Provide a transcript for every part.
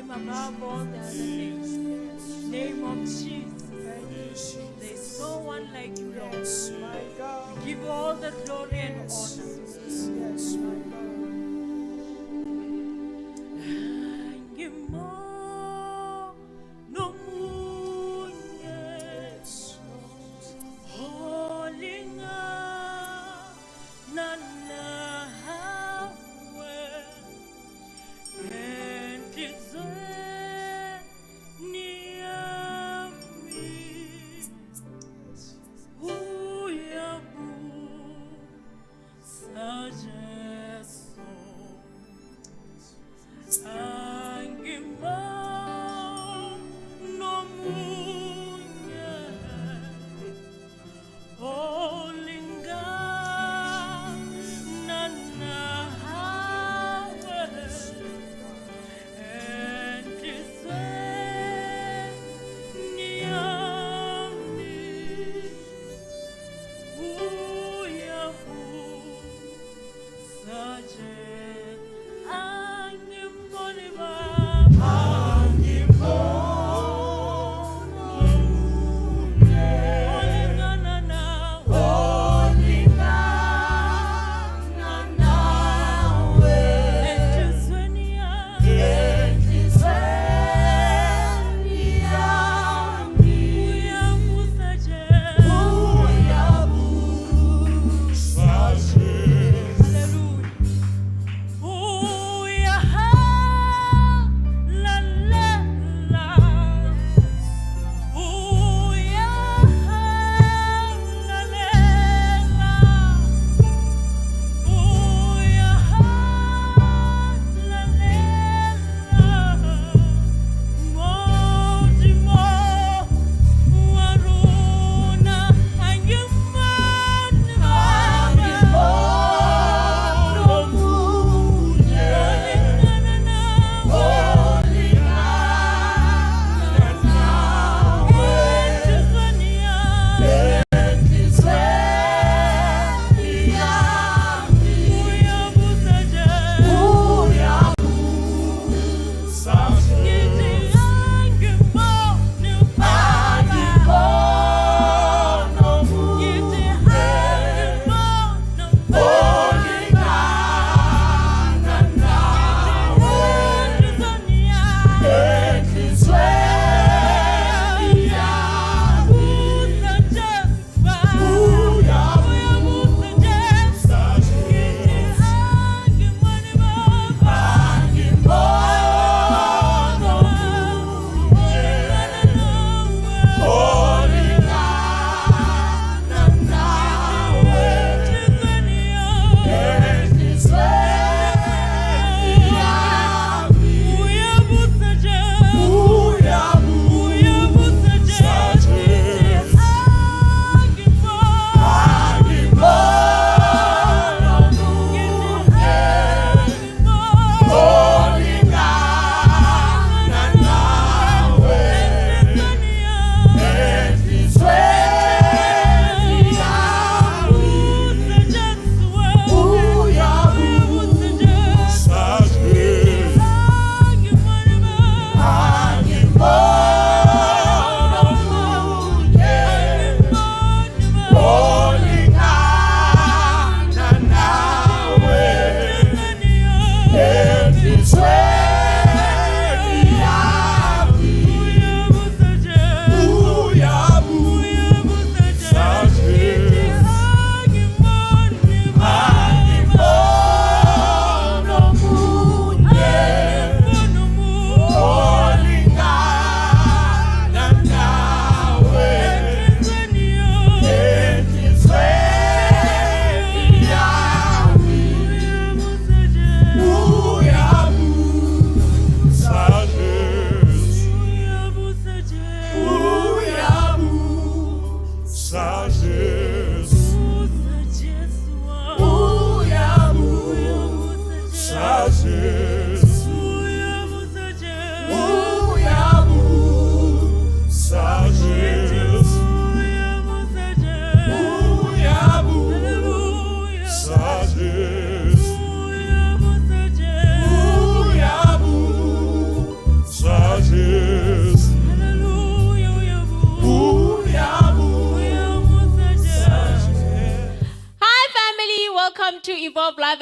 name above all the other names. Name of Jesus. There's no one like you, Lord. We give you all the glory and honor. Yes, my God.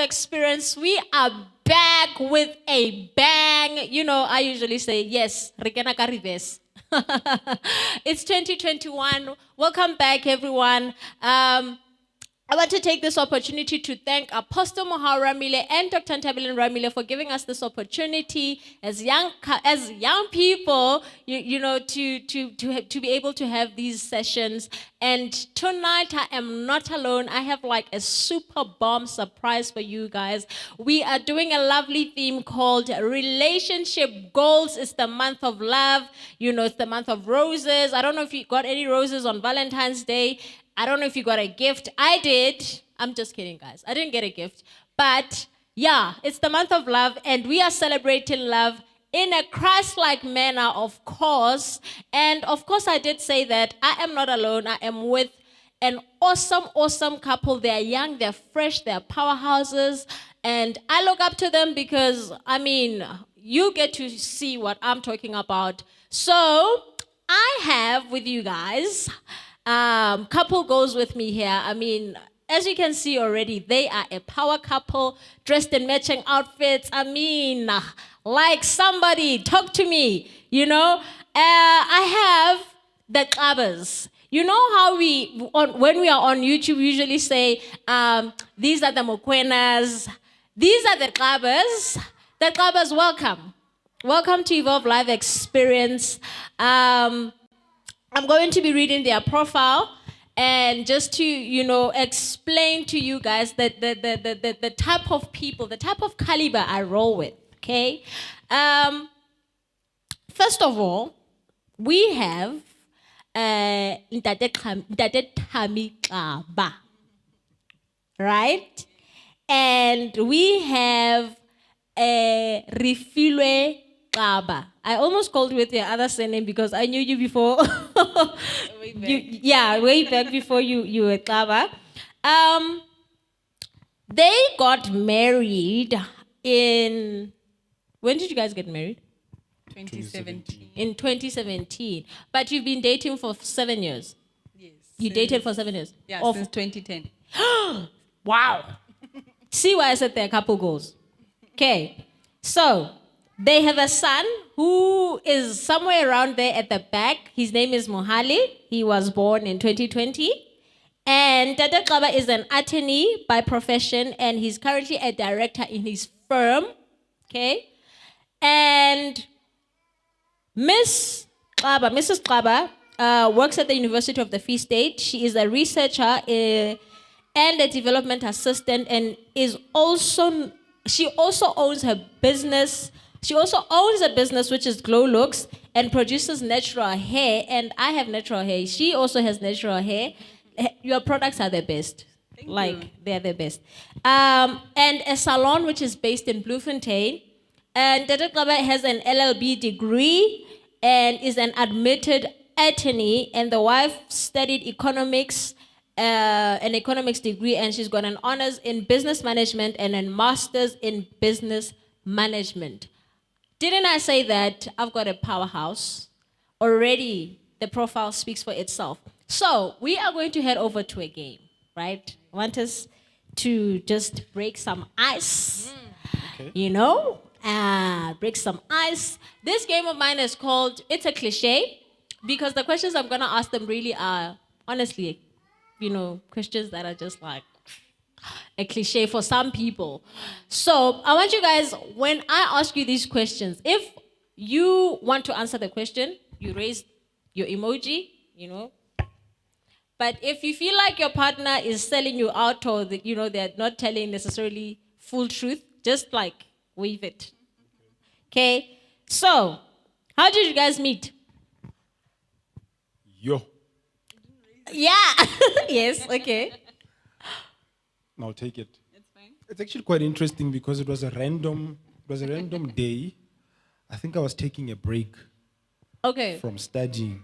Experience. We are back with a bang. You know, I usually say, yes, Rekena ka reverse. It's 2021. Welcome back, everyone. I want to take this opportunity to thank Apostle Mohau Ramile and Dr. Ntabile Ramile for giving us this opportunity as young people, you know, to be able to have these sessions. And tonight I am not alone. I have like a super bomb surprise for you guys. We are doing a lovely theme called Relationship Goals. It's the month of love. You know, it's the month of roses. I don't know if you got any roses on Valentine's Day. I don't know if you got a gift. I did. I'm just kidding, guys. I didn't get a gift. But yeah, it's the month of love, and we are celebrating love in a Christ-like manner, of course. And of course, I did say that I am not alone. I am with an awesome couple. They're young, they're fresh, they're powerhouses. And I look up to them because, I mean, you get to see what I'm talking about. So I have with you guys... couple goes with me here. I mean, as you can see already, they are a power couple dressed in matching outfits. I mean, like somebody, talk to me, you know. I have the clubbers. You know how when we are on YouTube, we usually say, these are the Mokwenas, these are the clubbers. The clubbers, welcome. Welcome to Evolve Live Experience. I'm going to be reading their profile and just to, you know, explain to you guys that the type of people, the type of caliber I roll with, okay? First of all, we have Ntate Thami Xaba, right? And we have Refilwe Xaba. I almost called with your other surname because I knew you before. Way back before you were Xaba. They got married in... When did you guys get married? 2017. In 2017. But you've been dating for 7 years. Yes. You dated for 7 years? Yeah, since 2010. Wow. See why I said there are couple goals. Okay. So... they have a son who is somewhere around there at the back. His name is Mohali. He was born in 2020. And Tata Xaba is an attorney by profession, and he's currently a director in his firm. Okay? And Mrs. Xaba works at the University of the Free State. She is a researcher and a development assistant, and she also owns her business. She also owns a business which is Glow Looks and produces natural hair. And I have natural hair. She also has natural hair. Your products are the best. Thank you. They're the best. And a salon which is based in Bloemfontein. And Tata Xaba has an LLB degree and is an admitted attorney. And the wife studied economics, an economics degree, and she's got an honors in business management and a master's in business management. Didn't I say that I've got a powerhouse? Already, the profile speaks for itself. So, we are going to head over to a game, right? I want us to just break some ice, Okay. you know? Break some ice. This game of mine is called, it's a cliche, because the questions I'm going to ask them really are, honestly, you know, questions that are just like, a cliche for some people. So I want you guys, when I ask you these questions, if you want to answer the question, you raise your emoji, you know. But if you feel like your partner is selling you out, or you know, they're not telling necessarily full truth, just like wave it. Okay. So how did you guys meet? Yo. Yeah. Yes. Okay. Now take it. That's fine. It's actually quite interesting because it was a random day. I think I was taking a break Okay. from studying.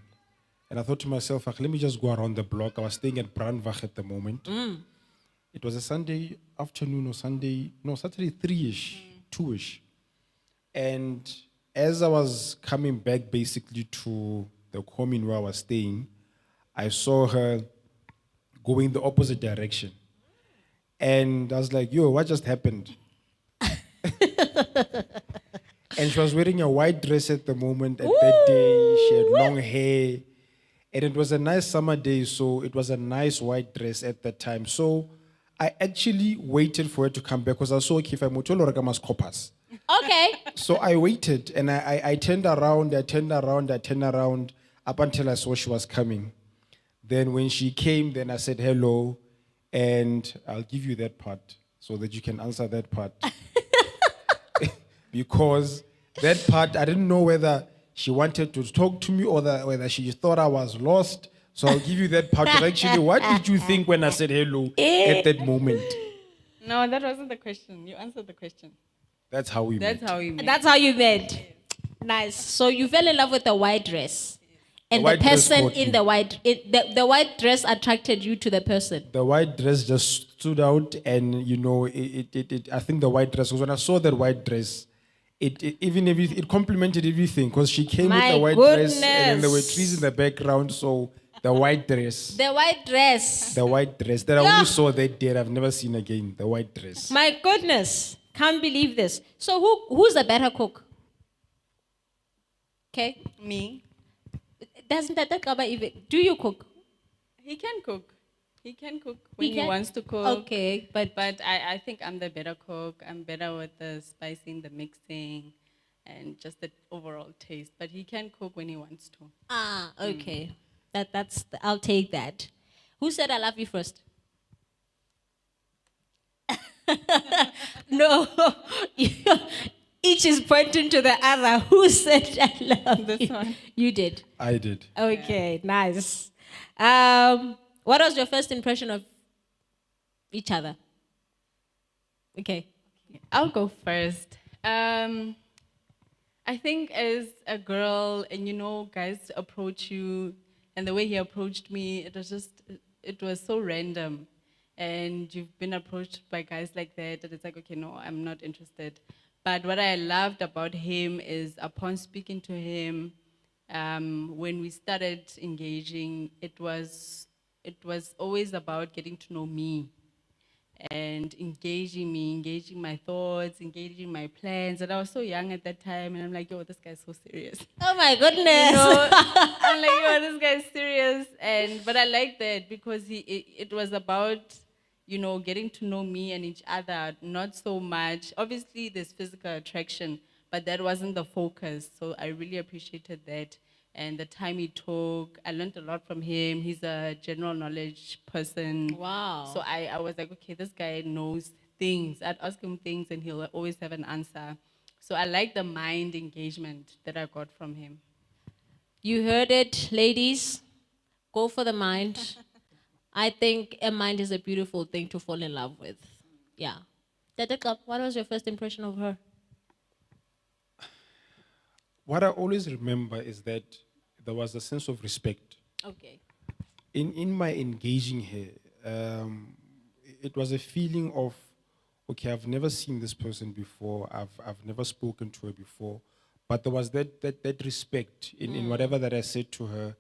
And I thought to myself, let me just go around the block. I was staying at Brandwag at the moment. It was a Sunday afternoon or Saturday 3-ish, 2-ish. And as I was coming back basically to the commune where I was staying, I saw her going the opposite direction. And I was like, yo, what just happened? And she was wearing a white dress at the moment. At that day, she had long hair. And it was a nice summer day, so it was a nice white dress at that time. So I actually waited for her to come back because I saw if I'm copas. Okay. So I waited and I turned around, up until I saw she was coming. Then when she came, then I said hello, and I'll give you that part so that you can answer that part. Because that part, I didn't know whether she wanted to talk to me or whether she thought I was lost. So I'll give you that part. But actually, what did you think when I said hello at that moment? No, that wasn't the question. You answered the question. That's how we met. That's how we met. That's how you met. Nice. So you fell in love with the white dress. And the white dress person caught in me. the white dress attracted you to the person. The white dress just stood out, and you know, I think the white dress, because when I saw that white dress, it complemented everything, because she came with My the white dress, and then there were goodness. trees in the background, so the white dress, The white dress. the white dress that I Yeah. only saw that day, I've never seen again, the white dress. My goodness. Can't believe this. So who's the better cook? Okay. Me. Doesn't that cover even? Do you cook? He can cook. He can cook when he can? wants to cook. Okay, but But I think I'm the better cook. I'm better with the spicing, the mixing, and just the overall taste. But he can cook when he wants to. okay. I'll take that. Who said I love you first? No. Each is pointing to the other. Who said I love This you? one. You did. I did. Okay, nice. What was your first impression of each other? Okay. I'll go first. I think as a girl, and you know, guys approach you, and the way he approached me, it was so random. And you've been approached by guys like that, and it's like, okay, no, I'm not interested. But what I loved about him is upon speaking to him, when we started engaging, it was always about getting to know me and engaging me, engaging my thoughts, engaging my plans. And I was so young at that time, and I'm like, yo, this guy's so serious. Oh my goodness. You know, I'm like, yo, this guy's serious. But I like that because it was about, you know, getting to know me and each other, not so much. Obviously, there's physical attraction, but that wasn't the focus. So I really appreciated that. And the time he took, I learned a lot from him. He's a general knowledge person. Wow. So I was like, okay, this guy knows things. I'd ask him things and he'll always have an answer. So I like the mind engagement that I got from him. You heard it, ladies. Go for the mind. I think a mind is a beautiful thing to fall in love with. Yeah. Dadeka, what was your first impression of her? What I always remember is that there was a sense of respect. Okay. In my engaging her, it was a feeling of, okay, I've never seen this person before. I've never spoken to her before, but there was that respect in whatever that I said to her.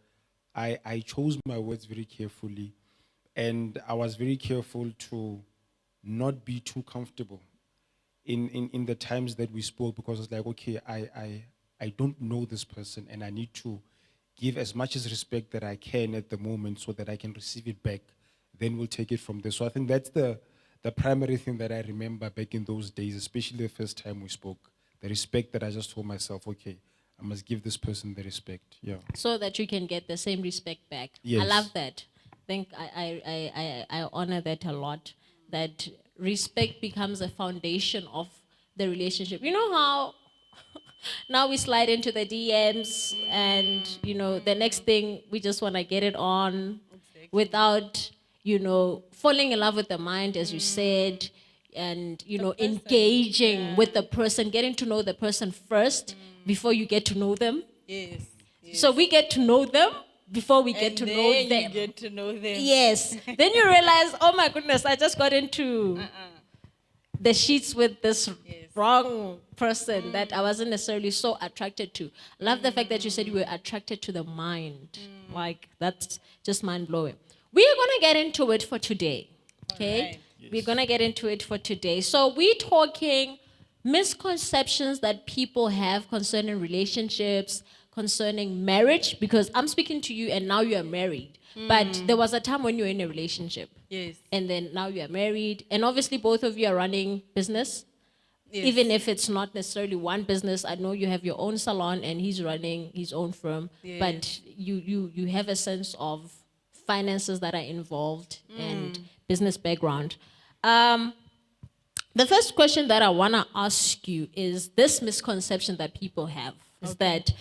I chose my words very carefully, and I was very careful to not be too comfortable in the times that we spoke, because it's like, okay, I don't know this person, and I need to give as much as respect that I can at the moment so that I can receive it back. Then we'll take it from there. So I think that's the primary thing that I remember back in those days, especially the first time we spoke. The respect that I just told myself, okay, I must give this person the respect. Yeah. So that you can get the same respect back. I Yes. love that. I think I honor that a lot. That respect becomes a foundation of the relationship. You know how now we slide into the DMs and, you know, the next thing we just want to get it on without, you know, falling in love with the mind, as you said, and, you know, engaging with the person, getting to know the person first before you get to know them. Yes. So we get to know them before we get to know You them. get to know them. Yes. Then you realize, oh my goodness, I just got into the sheets with this wrong person that I wasn't necessarily so attracted to. I love the fact that you said you were attracted to the mind. Like, that's just mind blowing. We are going to get into it for today. Okay? Alright. We're going to get into it for today. So we're talking misconceptions that people have concerning relationships, concerning marriage, because I'm speaking to you and now you are married. But there was a time when you were in a relationship. Yes. And then now you are married. And obviously both of you are running business. Yes. Even if it's not necessarily one business, I know you have your own salon and he's running his own firm, but you have a sense of finances that are involved and business background. The first question that I want to ask you is this misconception that people have is that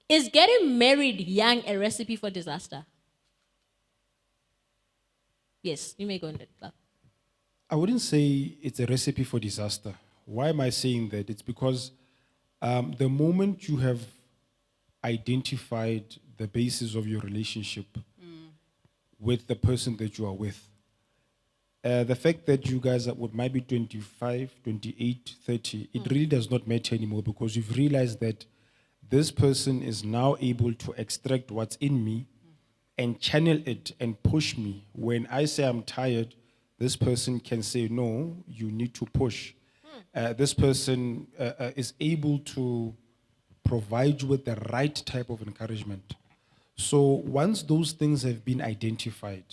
is getting married young a recipe for disaster? Yes, you may go on that. I wouldn't say it's a recipe for disaster. Why am I saying that? It's because the moment you have identified the basis of your relationship with the person that you are with, the fact that you guys might be 25, 28, 30, it really does not matter anymore because you've realized that this person is now able to extract what's in me and channel it and push me. When I say I'm tired, this person can say, no, you need to push. This person is able to provide you with the right type of encouragement. So once those things have been identified,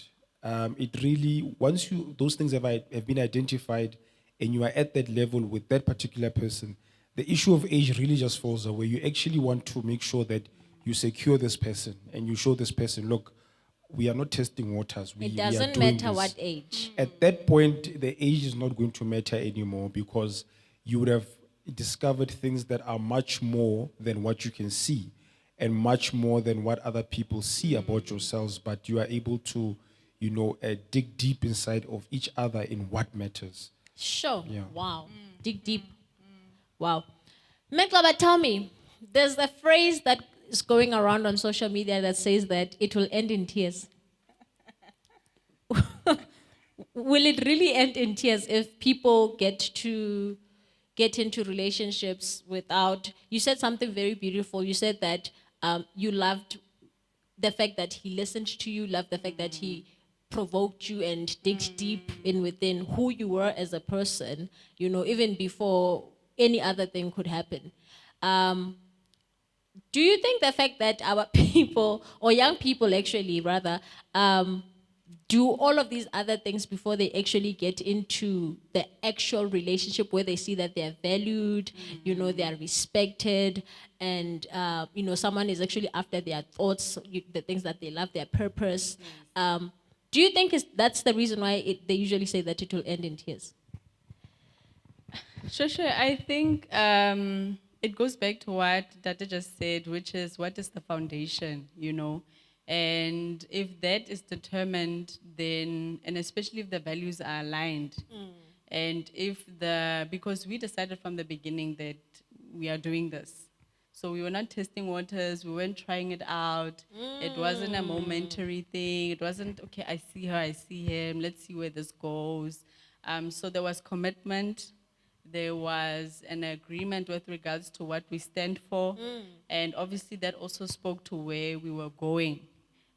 those things have been identified and you are at that level with that particular person, the issue of age really just falls away. You actually want to make sure that you secure this person and you show this person, look, we are not testing waters. It We are doesn't doing matter this. what age. At that point, the age is not going to matter anymore because you would have discovered things that are much more than what you can see and much more than what other people see about yourselves, but you are able to, dig deep inside of each other in what matters. Sure. Yeah. Wow. Dig deep. Wow. Meklaba, tell me, there's a phrase that is going around on social media that says that it will end in tears. Will it really end in tears if people get into relationships without? You said something very beautiful. You said that you loved the fact that he listened to you, loved the fact that he provoked you and digged deep in within who you were as a person, even before any other thing could happen. Do you think the fact that our people, or young people actually rather, do all of these other things before they actually get into the actual relationship where they see that they're valued, they are respected, and, someone is actually after their thoughts, the things that they love, their purpose. Do you think that's the reason why they usually say that it will end in tears? Sure. I think it goes back to what Dada just said, which is what is the foundation, And if that is determined, then, and especially if the values are aligned, and because we decided from the beginning that we are doing this. So we were not testing waters, we weren't trying it out. It wasn't a momentary thing. It wasn't, okay, I see her, I see him, let's see where this goes. So there was commitment. There was an agreement with regards to what we stand for. And obviously that also spoke to where we were going.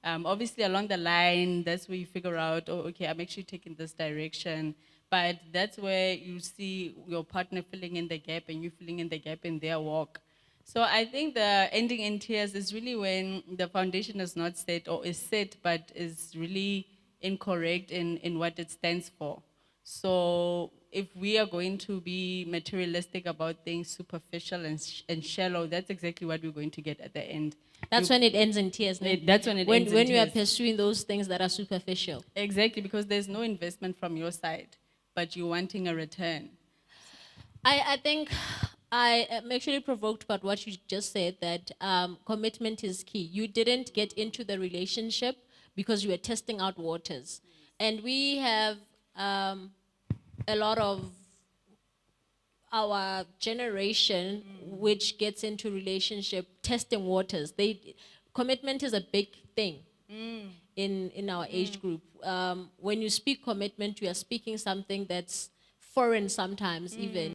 Obviously along the line, that's where you figure out, oh, okay, I'm actually taking this direction. But that's where you see your partner filling in the gap and you filling in the gap in their walk. So I think the ending in tears is really when the foundation is not set or is set, but is really incorrect in what it stands for. So if we are going to be materialistic about things, superficial and shallow, that's exactly what we're going to get at the end. That's when it ends in tears. No? That's when it ends in tears. When you are pursuing those things that are superficial. Exactly, because there's no investment from your side, but you're wanting a return. I think I am actually provoked by what you just said, that commitment is key. You didn't get into the relationship because you were testing out waters. And we have a lot of our generation which gets into relationship testing waters. Commitment is a big thing in our age group. When you speak commitment, you are speaking something that's foreign sometimes even.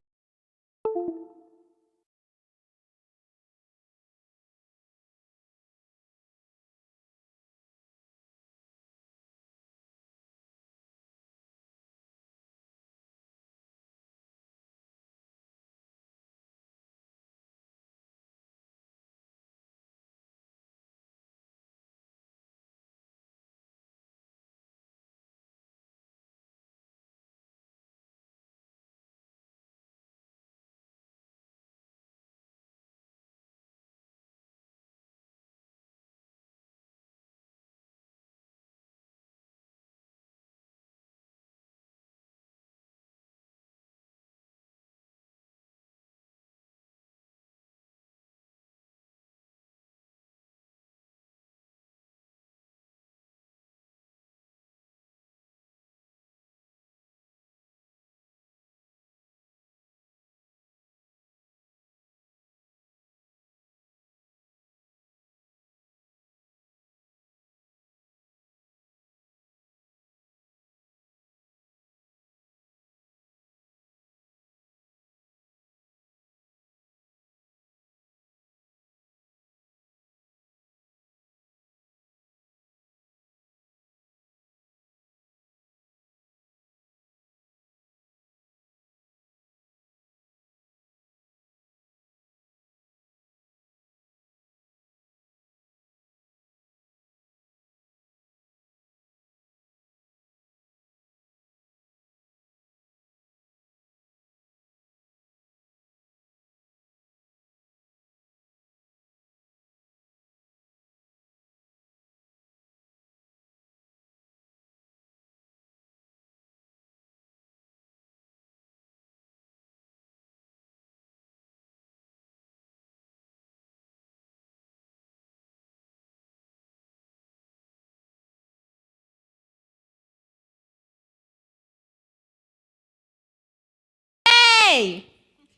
Okay.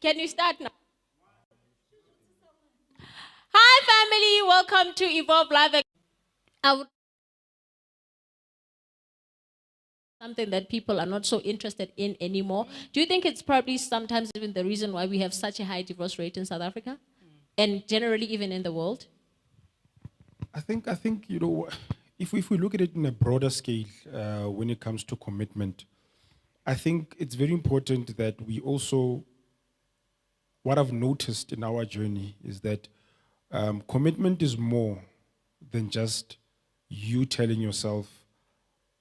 Can you start now? Hi, family. Welcome to Evolve Live. I would something that people are not so interested in anymore. Do you think it's probably sometimes even the reason why we have such a high divorce rate in South Africa and generally even in the world? I think if we look at it in a broader scale, when it comes to commitment, I think it's very important that we also. What I've noticed in our journey is that commitment is more than just you telling yourself,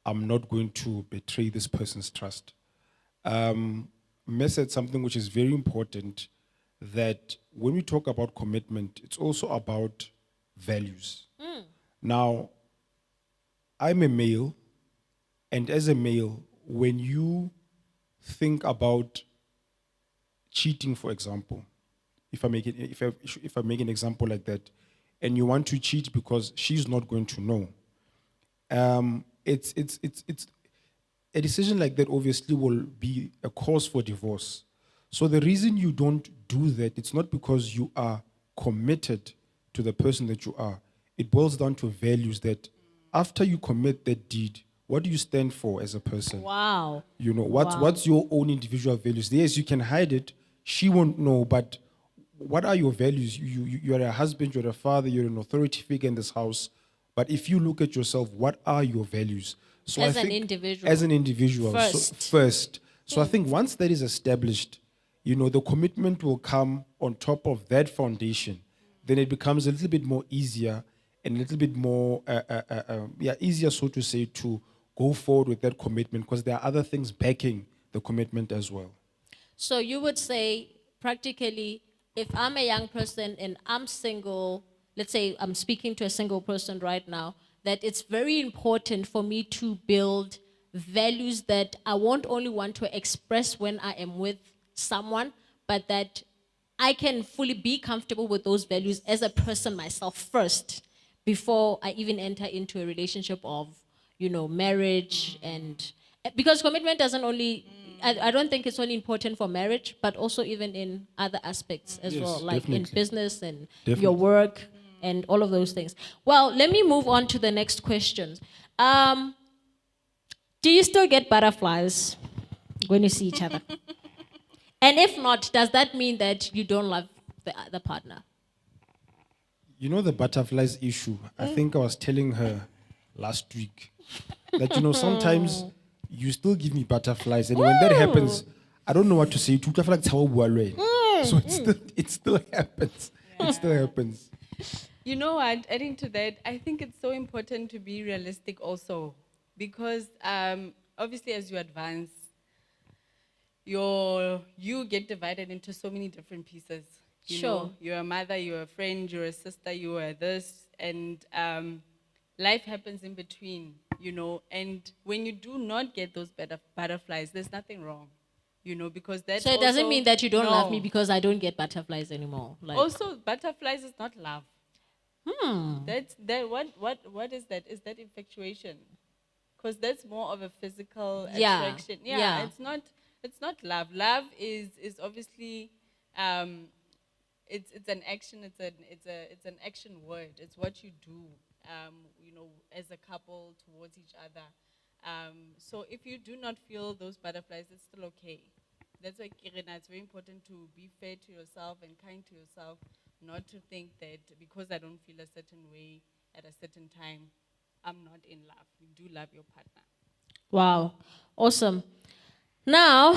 "I'm not going to betray this person's trust." Mess said something which is very important, that when we talk about commitment, it's also about values. Now, I'm a male, and as a male, when you think about cheating, for example, if I make an example like that, and you want to cheat because she's not going to know, it's a decision like that obviously will be a cause for divorce. So the reason you don't do that, it's not because you are committed to the person that you are. It boils down to values that after you commit that deed, what do you stand for as a person? Wow. You know, what's your own individual values? Yes, you can hide it. She won't know, but what are your values? You're a husband, you're a father, you're an authority figure in this house. But if you look at yourself, what are your values? So As I an think individual. As an individual. First. So I think once that is established, the commitment will come on top of that foundation. Then it becomes a little bit more easier and a little bit more, easier, so to say, to go forward with that commitment, because there are other things backing the commitment as well. So you would say, practically, if I'm a young person and I'm single, let's say I'm speaking to a single person right now, that it's very important for me to build values that I won't only want to express when I am with someone, but that I can fully be comfortable with those values as a person myself first, before I even enter into a relationship of, marriage. And because commitment doesn't only, I don't think it's only important for marriage, but also even in other aspects as Yes, well, like in definitely. business and Definitely. your work and all of those things. Well, let me move on to the next questions. Do you still get butterflies when you see each other? And if not, does that mean that you don't love the other partner? You know the butterflies issue? I think I was telling her last week that, sometimes you still give me butterflies. And when that happens, I don't know what to say. So it still happens. It still happens. You know what? Adding to that, I think it's so important to be realistic also, because obviously as you advance, you get divided into so many different pieces. You Sure. know, you're a mother, you're a friend, you're a sister, you are this, and life happens in between, and when you do not get those butterflies, there's nothing wrong, because that So it doesn't also- mean that you don't love me No. because I don't get butterflies anymore. Like, Also, butterflies is not love. What is that? Is that infatuation? Because that's more of a physical Yeah, attraction. yeah. It's not love. Love is obviously it's an action, it's an action word. It's what you do as a couple towards each other. So if you do not feel those butterflies, it's still okay. That's why, Kirina, it's very important to be fair to yourself and kind to yourself, not to think that because I don't feel a certain way at a certain time, I'm not in love. You do love your partner. wow, awesome. Now,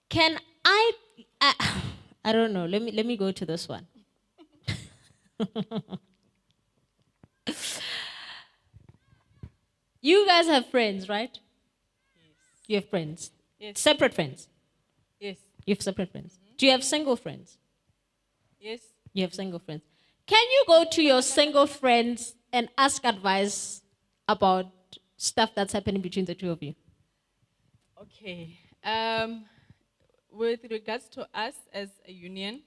can I don't know. Let me go to this one. You guys have friends, right? You have friends. Yes. Separate friends. Yes. You have separate friends. Do you have single friends? Yes. You have single friends. Can you go to your single friends and ask advice about stuff that's happening between the two of you? Okay. With regards to us as a union,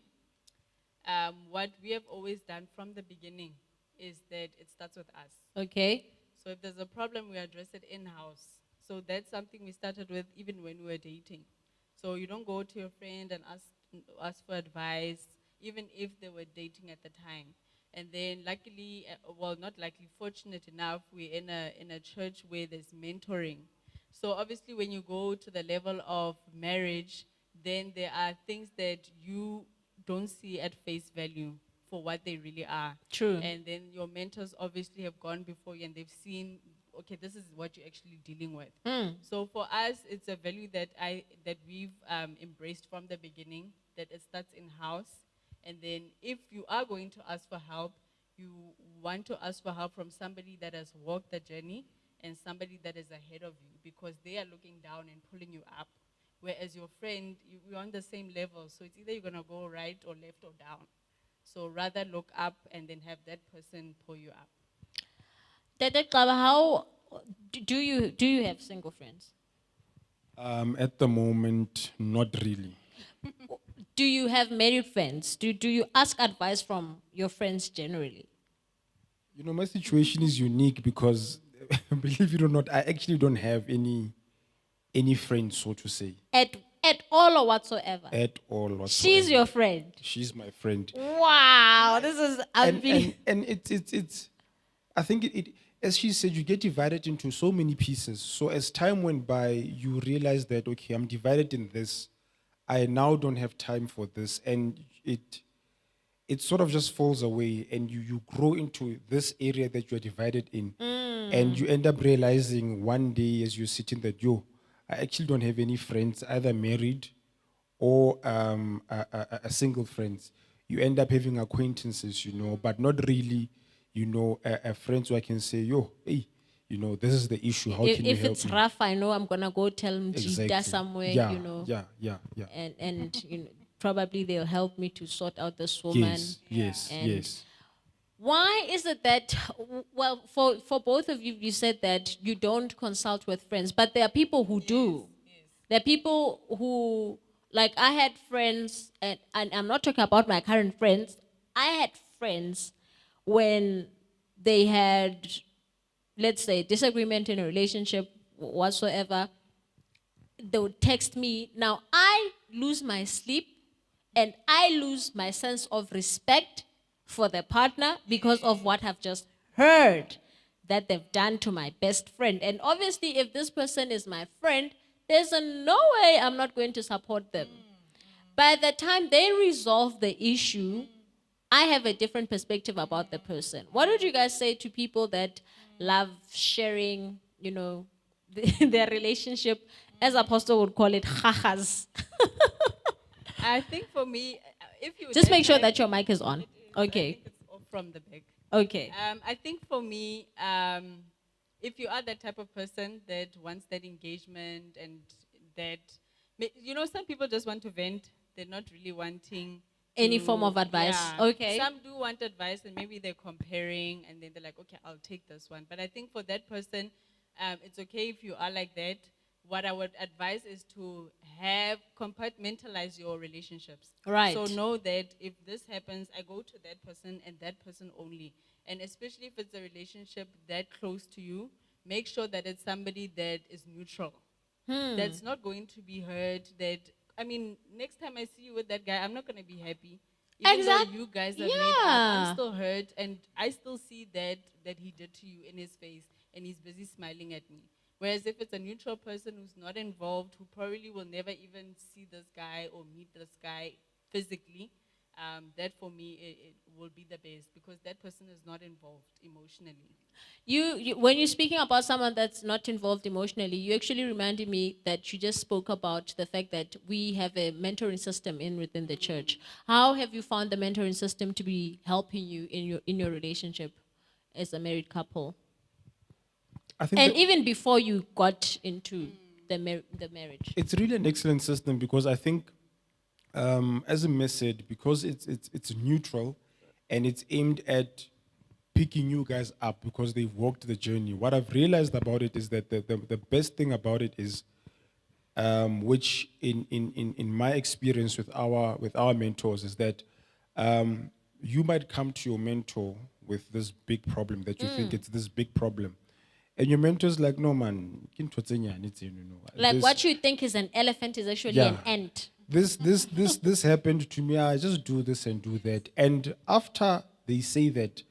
what we have always done from the beginning is that it starts with us. Okay. So if there's a problem, we address it in-house. So that's something we started with even when we were dating. So you don't go to your friend and ask for advice, even if they were dating at the time. And then luckily, well, not luckily, fortunate enough, we're in a church where there's mentoring. So obviously when you go to the level of marriage, then there are things that you don't see at face value for what they really are. True. And then your mentors obviously have gone before you and they've seen, okay, this is what you're actually dealing with. So for us, it's a value that we've embraced from the beginning, that it starts in-house. And then if you are going to ask for help, you want to ask for help from somebody that has walked the journey and somebody that is ahead of you, because they are looking down and pulling you up. Whereas your friend, you're on the same level, so it's either you're going to go right or left or down. So rather look up and then have that person pull you up. Tete Xaba, how do you have single friends? At the moment, not really. Do you have married friends? Do you ask advice from your friends generally? You know, my situation is unique because, believe it or not, I actually don't have any friends, so to say, At all or whatsoever? at all. Whatsoever. She's your friend. She's my friend. Wow, this is unbelievable. And it's I think it as she said, you get divided into so many pieces. So as time went by, you realize that, okay, I'm divided in this. I now don't have time for this. And it sort of just falls away, and you grow into this area that you're divided in. And you end up realizing one day as you're sitting that, I actually don't have any friends, either married or a single friends. You end up having acquaintances, but not really, friends who I can say, hey, this is the issue. How can you If help it's me? rough, I know I'm gonna go tell Mjida Exactly. somewhere, Yeah. and probably they'll help me to sort out this woman. Yes. And why is it that, well, for both of you, you said that you don't consult with friends, but there are people who do. There are people who, like I had friends, and I'm not talking about my current friends. I had friends when they had, let's say, disagreement in a relationship whatsoever. They would text me. Now, I lose my sleep and I lose my sense of respect for the partner because of what I've just heard that they've done to my best friend. And obviously, if this person is my friend, there's no way I'm not going to support them. By the time they resolve the issue, I have a different perspective about the person. What would you guys say to people that love sharing, their relationship, as Apostle would call it, chachas? I think for me, if you Just make sure that your mic is on. I Okay. think it's off from the back. Okay. I think for me, if you are that type of person that wants that engagement and that, some people just want to vent. They're not really wanting Any form of advice. Yeah. Okay. Some do want advice, and maybe they're comparing, and then they're like, okay, I'll take this one. But I think for that person, it's okay if you are like that. What I would advise is to compartmentalize your relationships. Right. So know that if this happens, I go to that person and that person only. And especially if it's a relationship that close to you, make sure that it's somebody that is neutral. That's not going to be hurt. Next time I see you with that guy, I'm not going to be happy. Even though you guys have made up, I'm still hurt, and I still see that he did to you in his face, and he's busy smiling at me. Whereas if it's a neutral person who's not involved, who probably will never even see this guy or meet this guy physically, that for me it will be the best, because that person is not involved emotionally. You when you're speaking about someone that's not involved emotionally, you actually reminded me that you just spoke about the fact that we have a mentoring system within the church. How have you found the mentoring system to be helping you in your relationship as a married couple? I think And that even before you got into the marriage. it's really an excellent system, because I think, as Mme said, because it's neutral and it's aimed at picking you guys up because they've walked the journey. What I've realized about it is that the best thing about it is, which in my experience with our mentors, is that you might come to your mentor with this big problem that you think it's this big problem. And your mentor's like, no man, ke ntho tse nyane tseno, you know. Like This- what you think is an elephant is actually Yeah. an ant. this happened to me. I just do this and do that. And after they say that,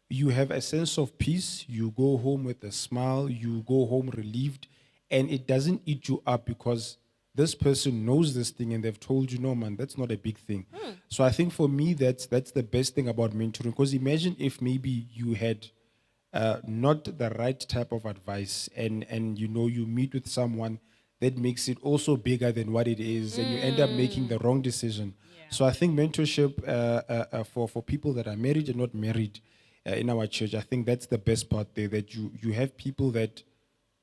you have a sense of peace. You go home with a smile. You go home relieved, and it doesn't eat you up because this person knows this thing and they've told you, no man, that's not a big thing. So I think for me, that's the best thing about mentoring. Because imagine if maybe you had not the right type of advice, and you know you meet with someone that makes it also bigger than what it is, and you end up making the wrong decision. So I think mentorship for people that are married and not married in our church, I think that's the best part there, that you have people that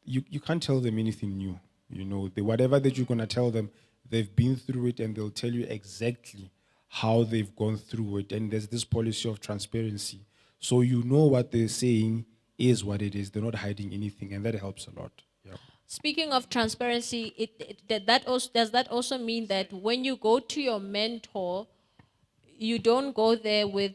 you can't tell them anything new. You know, whatever that you're gonna tell them, they've been through it and they'll tell you exactly how they've gone through it. And there's this policy of transparency. So you know what they're saying is what it is. They're not hiding anything, and that helps a lot. Yeah. Speaking of transparency, does that also mean that when you go to your mentor, you don't go there with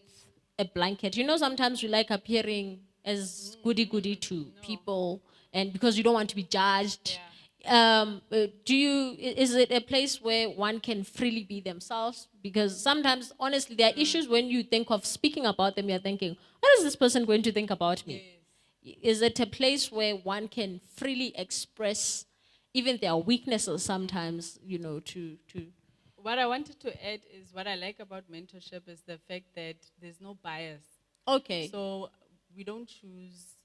a blanket? You know, sometimes we like appearing as goody to people, and because you don't want to be judged. Is it a place where one can freely be themselves? Because sometimes, honestly, there are issues when you think of speaking about them, you're thinking, what is this person going to think about me? Is it a place where one can freely express even their weaknesses sometimes, you know, to What I wanted to add is what I like about mentorship is the fact that there's no bias. okay. So we don't choose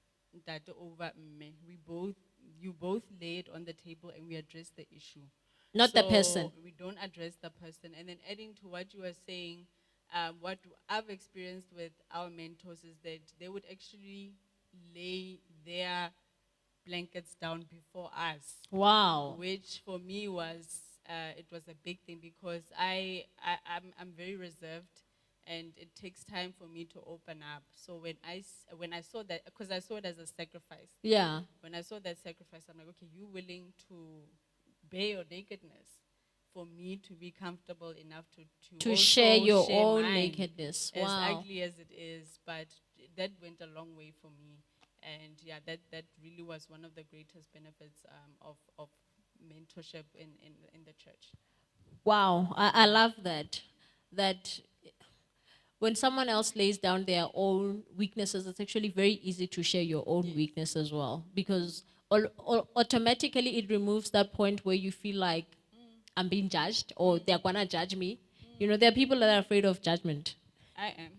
that over me. You both lay it on the table and we address the issue. Not the person. We don't address the person. And then adding to what you were saying, what I've experienced with our mentors is that they would actually lay their blankets down before us. Wow. Which for me was it was a big thing because I'm very reserved, and it takes time for me to open up. So when I saw that, because I saw it as a sacrifice. Yeah. When I saw that sacrifice, I'm like, okay, you willing to bear your nakedness for me to be comfortable enough to also share your own mine, nakedness. as Wow. ugly as it is, but that went a long way for me. And yeah, that really was one of the greatest benefits of mentorship in the church. Wow, I love that. That when someone else lays down their own weaknesses, it's actually very easy to share your own weakness as well, because automatically it removes that point where you feel like I'm being judged or they're gonna judge me. You know, there are people that are afraid of judgment. I am.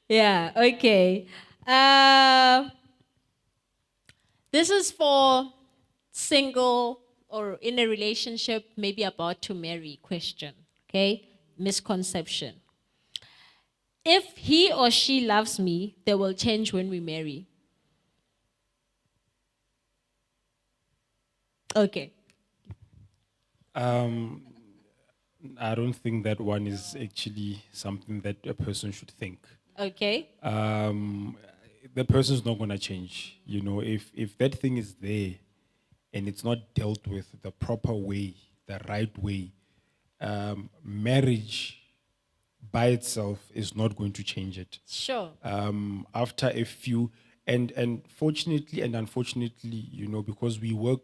Yeah, okay. This is for single or in a relationship, maybe about to marry question, okay? Misconception. If he or she loves me, they will change when we marry. Okay. I don't think that one is actually something that a person should think. Okay. The person's not going to change. You know, if that thing is there and it's not dealt with the proper way, the right way, marriage by itself is not going to change it. Sure. After a few, and fortunately and unfortunately, you know, because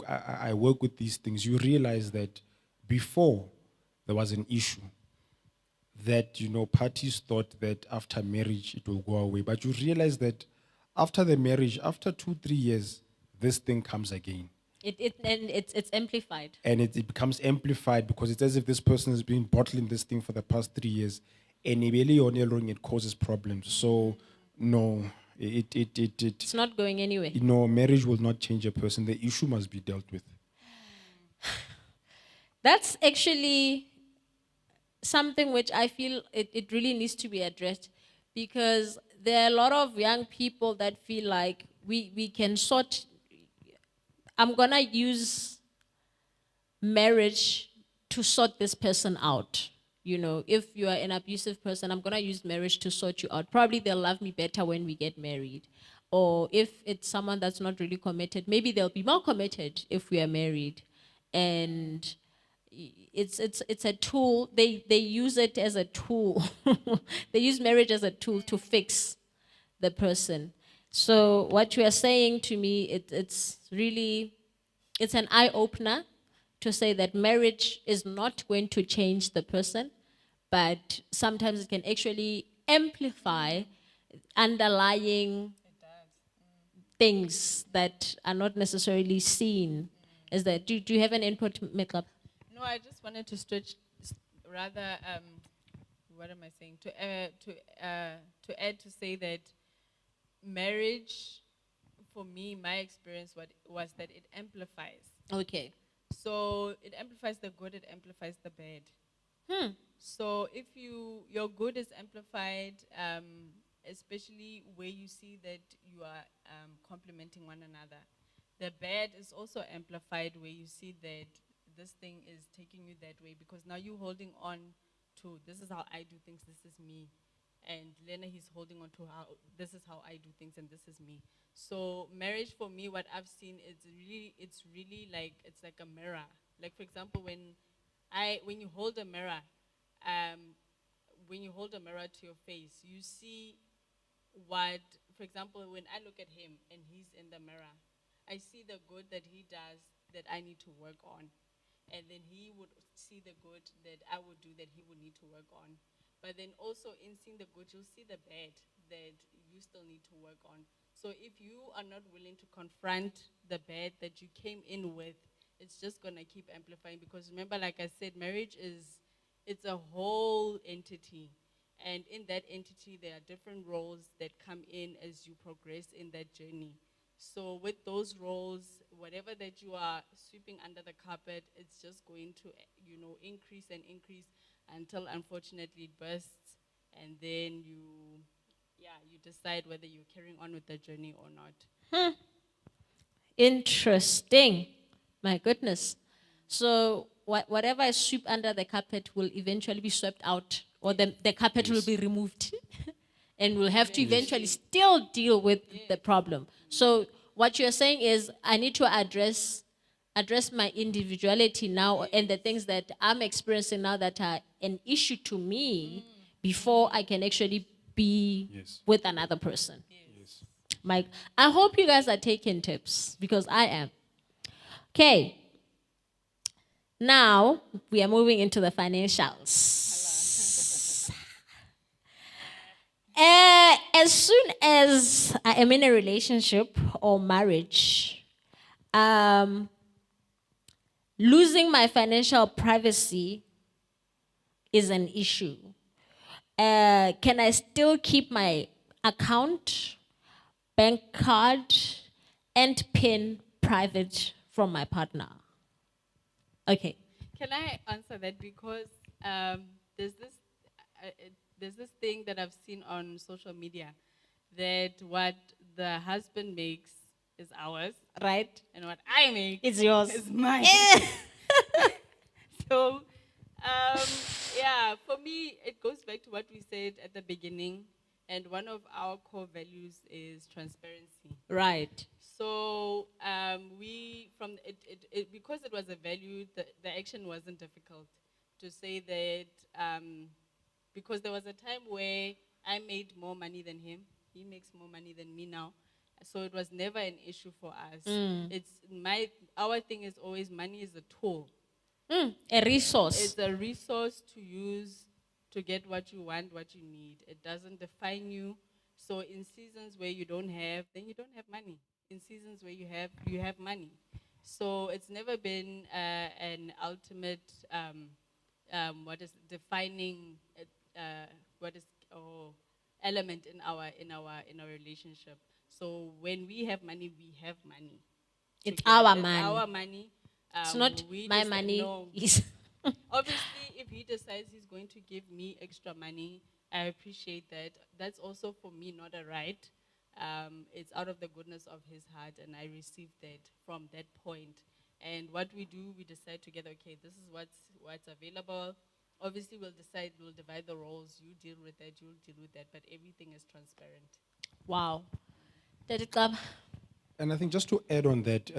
I work with these things, you realize that before there was an issue, that, you know, parties thought that after marriage it will go away. But you realize that after the marriage, after 2-3 years, this thing comes again. It's amplified. And it becomes amplified because it's as if this person has been bottling this thing for the past 3 years, and it causes problems. So no, It's not going anywhere. you know, marriage will not change a person. The issue must be dealt with. That's actually something which I feel it really needs to be addressed, because there are a lot of young people that feel like we can sort. I'm going to use marriage to sort this person out. You know, if you are an abusive person, I'm going to use marriage to sort you out. Probably they'll love me better when we get married. Or if it's someone that's not really committed, maybe they'll be more committed if we are married. And it's a tool. They use it as a tool. They use marriage as a tool to fix the person. So what you are saying to me, it's really, it's an eye-opener to say that marriage is not going to change the person, but sometimes it can actually amplify underlying things that are not necessarily seen. Is that, do you have an input, Meklap? No, I just wanted to rather, what am I saying? To add to say that marriage, for me, my experience was that it amplifies. Okay. So it amplifies the good, it amplifies the bad. So if your good is amplified, especially where you see that you are complementing one another. The bad is also amplified where you see that this thing is taking you that way, because now you're holding on to, this is how I do things, this is me. And Lena, he's holding on to how, this is how I do things and this is me. So marriage for me, what I've seen, it's really like, it's like a mirror. Like for example, when you hold a mirror, to your face, you see what, for example, when I look at him and he's in the mirror, I see the good that he does that I need to work on. And then he would see the good that I would do that he would need to work on. But then also in seeing the good, you'll see the bad that you still need to work on. So if you are not willing to confront the bad that you came in with, it's just gonna keep amplifying, because remember, like I said, marriage it's a whole entity. And in that entity, there are different roles that come in as you progress in that journey. So with those roles, whatever that you are sweeping under the carpet, it's just going to, increase and increase until unfortunately it bursts, and then you decide whether you're carrying on with the journey or not. Interesting. My goodness. So whatever I sweep under the carpet will eventually be swept out, or the carpet will be removed. And we'll have to eventually still deal with the problem. So what you're saying is I need to address my individuality now and the things that I'm experiencing now that are an issue to me before I can actually be with another person. Yes. Mike, I hope you guys are taking tips, because I am. Okay. Now we are moving into the financials. As soon as I am in a relationship or marriage, losing my financial privacy is an issue. Can I still keep my account, bank card, and PIN private from my partner? Okay. Can I answer that? Because there's this thing that I've seen on social media, that what the husband makes is ours, Right? and what I make It's yours. is mine. So, for me, it goes back to what we said at the beginning, and one of our core values is transparency. Right. So because it was a value, the action wasn't difficult to say that, because there was a time where I made more money than him. He makes more money than me now. So it was never an issue for us. Our thing is always money is a tool. A resource. It's a resource to use to get what you want, what you need. It doesn't define you. So in seasons where you don't have, then you don't have money. In seasons where you have money. So it's never been an ultimate what is defining element in our relationship. So when we have money, we have money. It's together. our It's money. our money. It's not my money. No. It's Obviously, if he decides he's going to give me extra money, I appreciate that. That's also for me not a right. It's out of the goodness of his heart, and I received that from that point. And what we do, we decide together, okay, this is what's available. Obviously, we'll divide the roles. You deal with that, you'll deal with that, but everything is transparent. wow. Daddy Club. And I think just to add on that,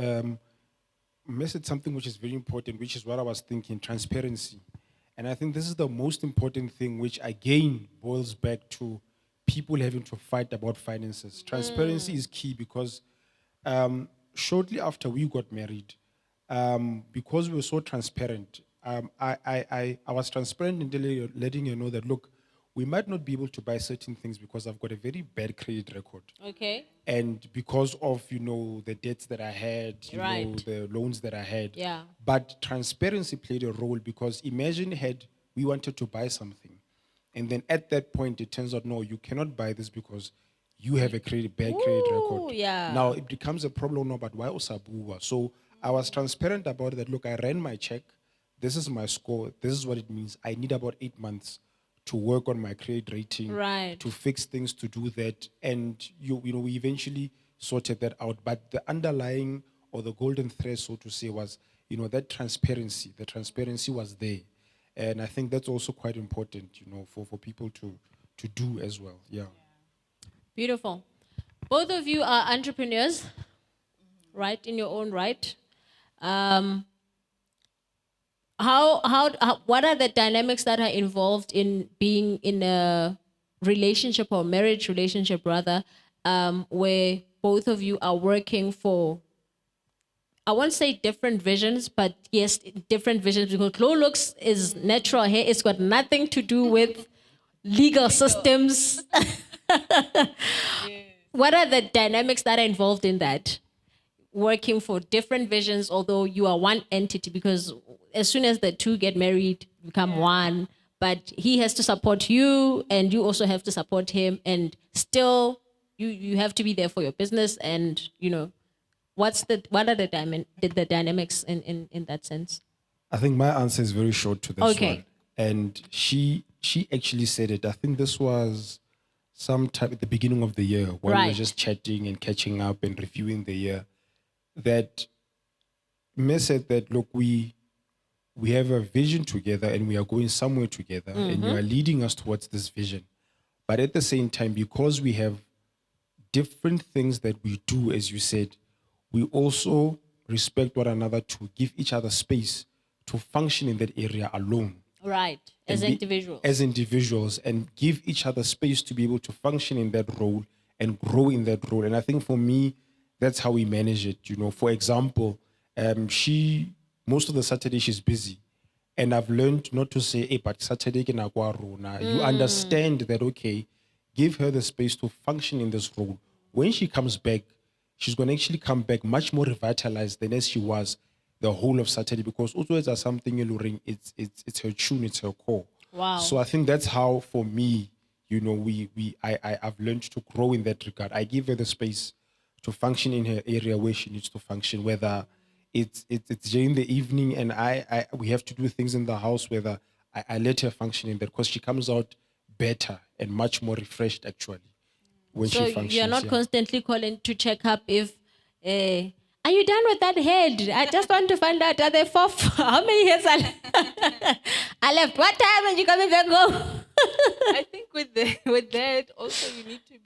Miss said something which is very important, which is what I was thinking, transparency. And I think this is the most important thing, which again boils back to people having to fight about finances. Transparency is key because shortly after we got married, because we were so transparent, I was transparent in letting her know that, look, we might not be able to buy certain things because I've got a very bad credit record. Okay. And because of, the debts that I had, Right. the loans that I had. Yeah. But transparency played a role because imagine had we wanted to buy something. And then at that point, it turns out, no, you cannot buy this because you have a bad credit record. yeah. Now it becomes a problem, no, but why Osabuwa? So I was transparent about it that, look, I ran my check. This is my score. This is what it means. I need about 8 months to work on my credit rating, Right. to fix things, to do that. And, we eventually sorted that out. But the underlying or the golden thread, so to say, was, that transparency. The transparency was there. And I think that's also quite important, for people to do as well. Yeah. Beautiful. Both of you are entrepreneurs, right, in your own right. What are the dynamics that are involved in being in a relationship or marriage relationship rather, where both of you are working for, I won't say different visions, but yes, different visions, because glow looks is natural hair. It's got nothing to do with legal systems. What are the dynamics that are involved in that? Working for different visions, although you are one entity, because as soon as the two get married, become one, but he has to support you and you also have to support him, and still you have to be there for your business, and what are the dynamics in that sense? I think my answer is very short to this Okay. one. And she actually said it. I think this was sometime at the beginning of the year when we were Right. just chatting and catching up and reviewing the year. That May said that, look, we have a vision together and we are going somewhere together, and you are leading us towards this vision. But at the same time, because we have different things that we do, as you said, we also respect one another to give each other space to function in that area alone. Right, as And be- individuals. As individuals, and give each other space to be able to function in that role and grow in that role. And I think for me, that's how we manage it. For example, most of the Saturday she's busy. And I've learned not to say, hey, but Saturday can You understand that, okay, give her the space to function in this role. When she comes back, she's going to actually come back much more revitalized than as she was the whole of Saturday, because also it's something it's her tune, it's her core. Wow. So I think that's how, for me, I've learned to grow in that regard. I give her the space to function in her area where she needs to function, whether it's during the evening and we have to do things in the house, whether I let her function in that, because she comes out better and much more refreshed actually when So she functions. you're not yeah. constantly calling to check up if, are you done with that head? I just want to find out, are they how many hairs are I left? What time are you coming back home? I think with that also you need to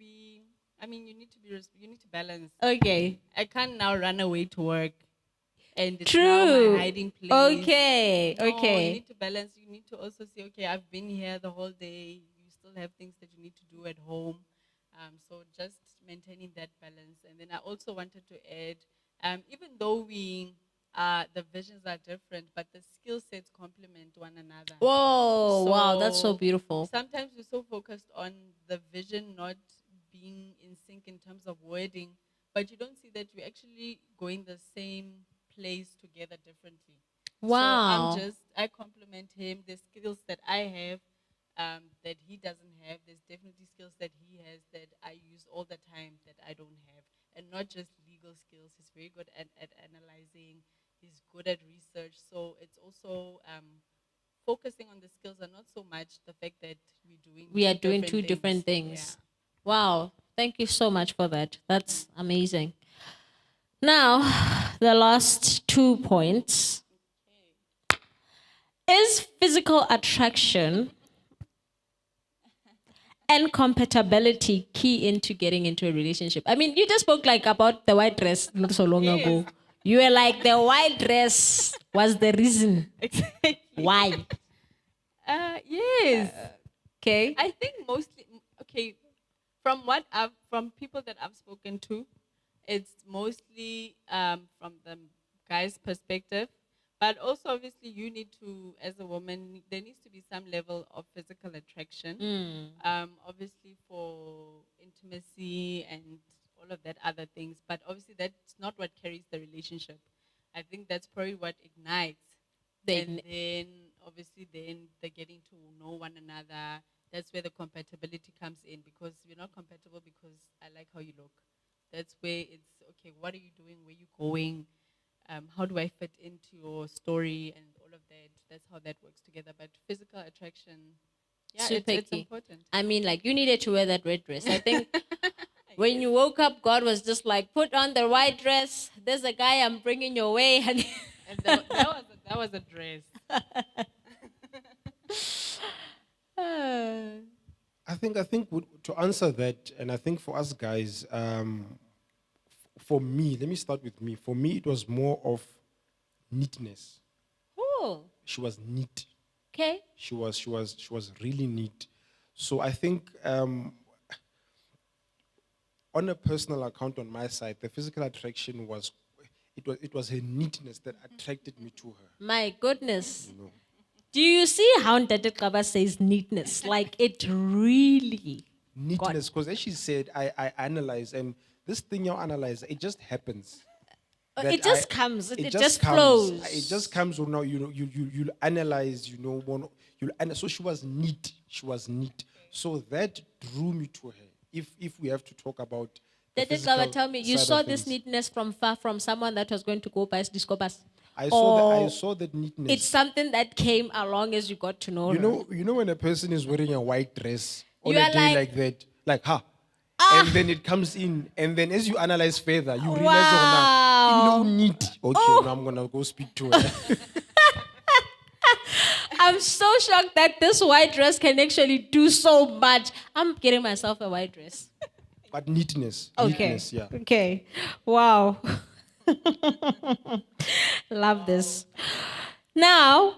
balance. Okay. I can't now run away to work, and it's now True. my hiding place. Okay. No, you Okay. need to balance. You need to also say, okay, I've been here the whole day. You still have things that you need to do at home. So just maintaining that balance. And then I also wanted to add, even though the visions are different, but the skill sets complement one another. Whoa, wow, that's so So beautiful. Sometimes we're so focused on the vision not being in sync in terms of wording, but you don't see that you're actually going the same place together differently. Wow. So I compliment him. The skills that I have that he doesn't have, there's definitely skills that he has that I use all the time that I don't have. And not just legal skills. He's very good at analyzing. He's good at research. So it's also focusing on the skills and not so much the fact that We are doing two different things. Wow. Thank you so much for that. That's amazing. Now, the last 2 points. Is physical attraction and compatibility key into getting into a relationship? I mean, you just spoke about the white dress not so long ago. You were like, the white dress was the reason. Exactly. Why? Yes. Okay. I think mostly, okay, from people that I've spoken to, it's mostly from the guy's perspective. But also, obviously, you need to, as a woman, there needs to be some level of physical attraction. Obviously, for intimacy and all of that other things. But obviously, that's not what carries the relationship. I think that's probably what ignites. And then, obviously, then they're getting to know one another. That's where the compatibility comes in, because we're not compatible because I like how you look. That's where it's, okay, what are you doing? Where are you going? How do I fit into your story and all of that? That's how that works together. But physical attraction, yeah, Super it's key. important. I mean, like, you needed to wear that red dress. I think when you woke up, God was just like, put on the white dress. There's a guy I'm bringing your way. And And that was a dress. I think to answer that, and I think for us guys, for me, let me start with me. For me, it was more of neatness. oh, She was neat. okay. She was really neat. So I think on a personal account on my side, the physical attraction was her neatness that attracted me to her. My goodness. You know. Do you see how Ntate Kaba says neatness? Like, it really. Neatness, because as she said, I analyze, and this thing you analyze, it just happens. That It just comes. It just comes. flows. It just comes. You know, you'll analyze. You know, so she was neat. She was neat. So that drew me to her. If we have to talk about. the Ntate physical Kaba, tell me, you side saw of this things. neatness from far, from someone that was going to go buy disco bus? I Or saw that neatness. it's something that came along as you got to know her. You know when a person is wearing a white dress on You a are day like, like that, like and then it comes in, and then as you analyze further, you realize, Wow. you know, neat. Okay, now I'm gonna go speak to her. I'm so shocked that this white dress can actually do so much. I'm getting myself a white dress. But neatness, Okay. neatness, yeah. Okay. Wow. Love this. Now,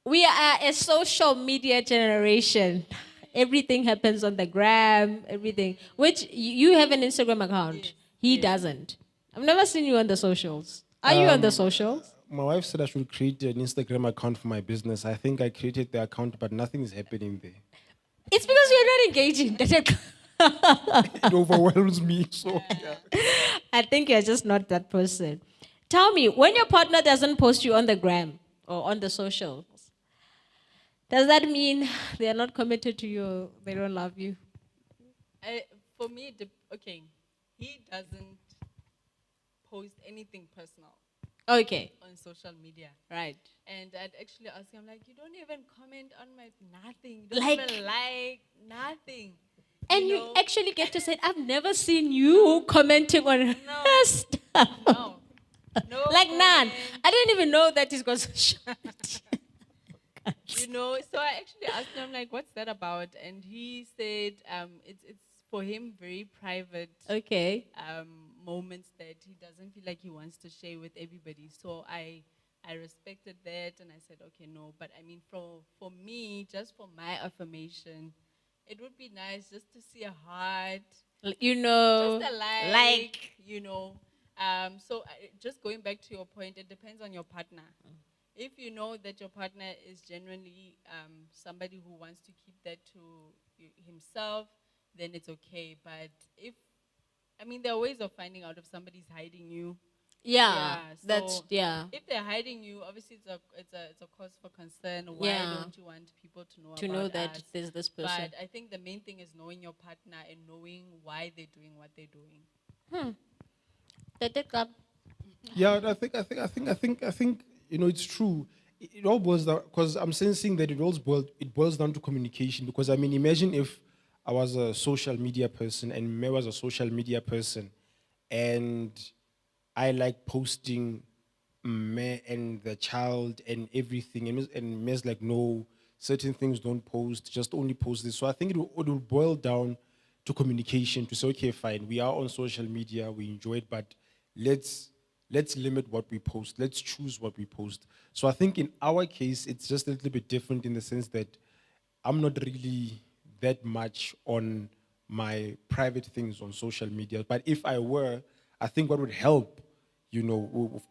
we are a social media generation. Everything happens on the gram, everything. Which you have an Instagram account. He doesn't. I've never seen you on the socials. Are you on the socials? My wife said I should create an Instagram account for my business. I think I created the account, but nothing is happening there. It's because you're not engaging. It overwhelms me. So yeah. I think you're just not that person. Tell me, when your partner doesn't post you on the gram or on the socials, does that mean they're not committed to you or they don't love you? For me, okay, he doesn't post anything personal Okay. on social media. Right. And I'd actually ask him, like, you don't even comment on my nothing. You don't Like- even like nothing. And you know? actually get to say, I've never seen you commenting on her stuff. No. No Like none. comment, I didn't even know that he's got social media. you know. So I actually asked him, like, what's that about? And he said it's for him very private Okay. moments that he doesn't feel like he wants to share with everybody. So I respected that, and I said, okay, no. But I mean, for me, just for my affirmation, it would be nice just to see a heart, You know, just a like, you know. So just going back to your point, it depends on your partner. If you know that your partner is genuinely somebody who wants to keep that to himself, then it's okay. But there are ways of finding out if somebody's hiding you. yeah, so that's, yeah. If they're hiding you, obviously it's a cause for concern. Why Yeah. don't you want people to know To about know that us? there's this person. But I think the main thing is knowing your partner and knowing why they're doing what they're doing. Tete Club. Yeah, I think you know it's true. It all boils down, because I'm sensing that it boils down to communication. Because I mean, imagine if I was a social media person and May was a social media person, and I like posting May and the child and everything, and May's like, no, certain things don't post, just only post this. So I think it will boil down to communication, to say, okay, fine, we are on social media, we enjoy it, but let's limit what we post. Let's choose what we post. So I think in our case, it's just a little bit different in the sense that I'm not really that much on my private things on social media. But if I were, I think what would help,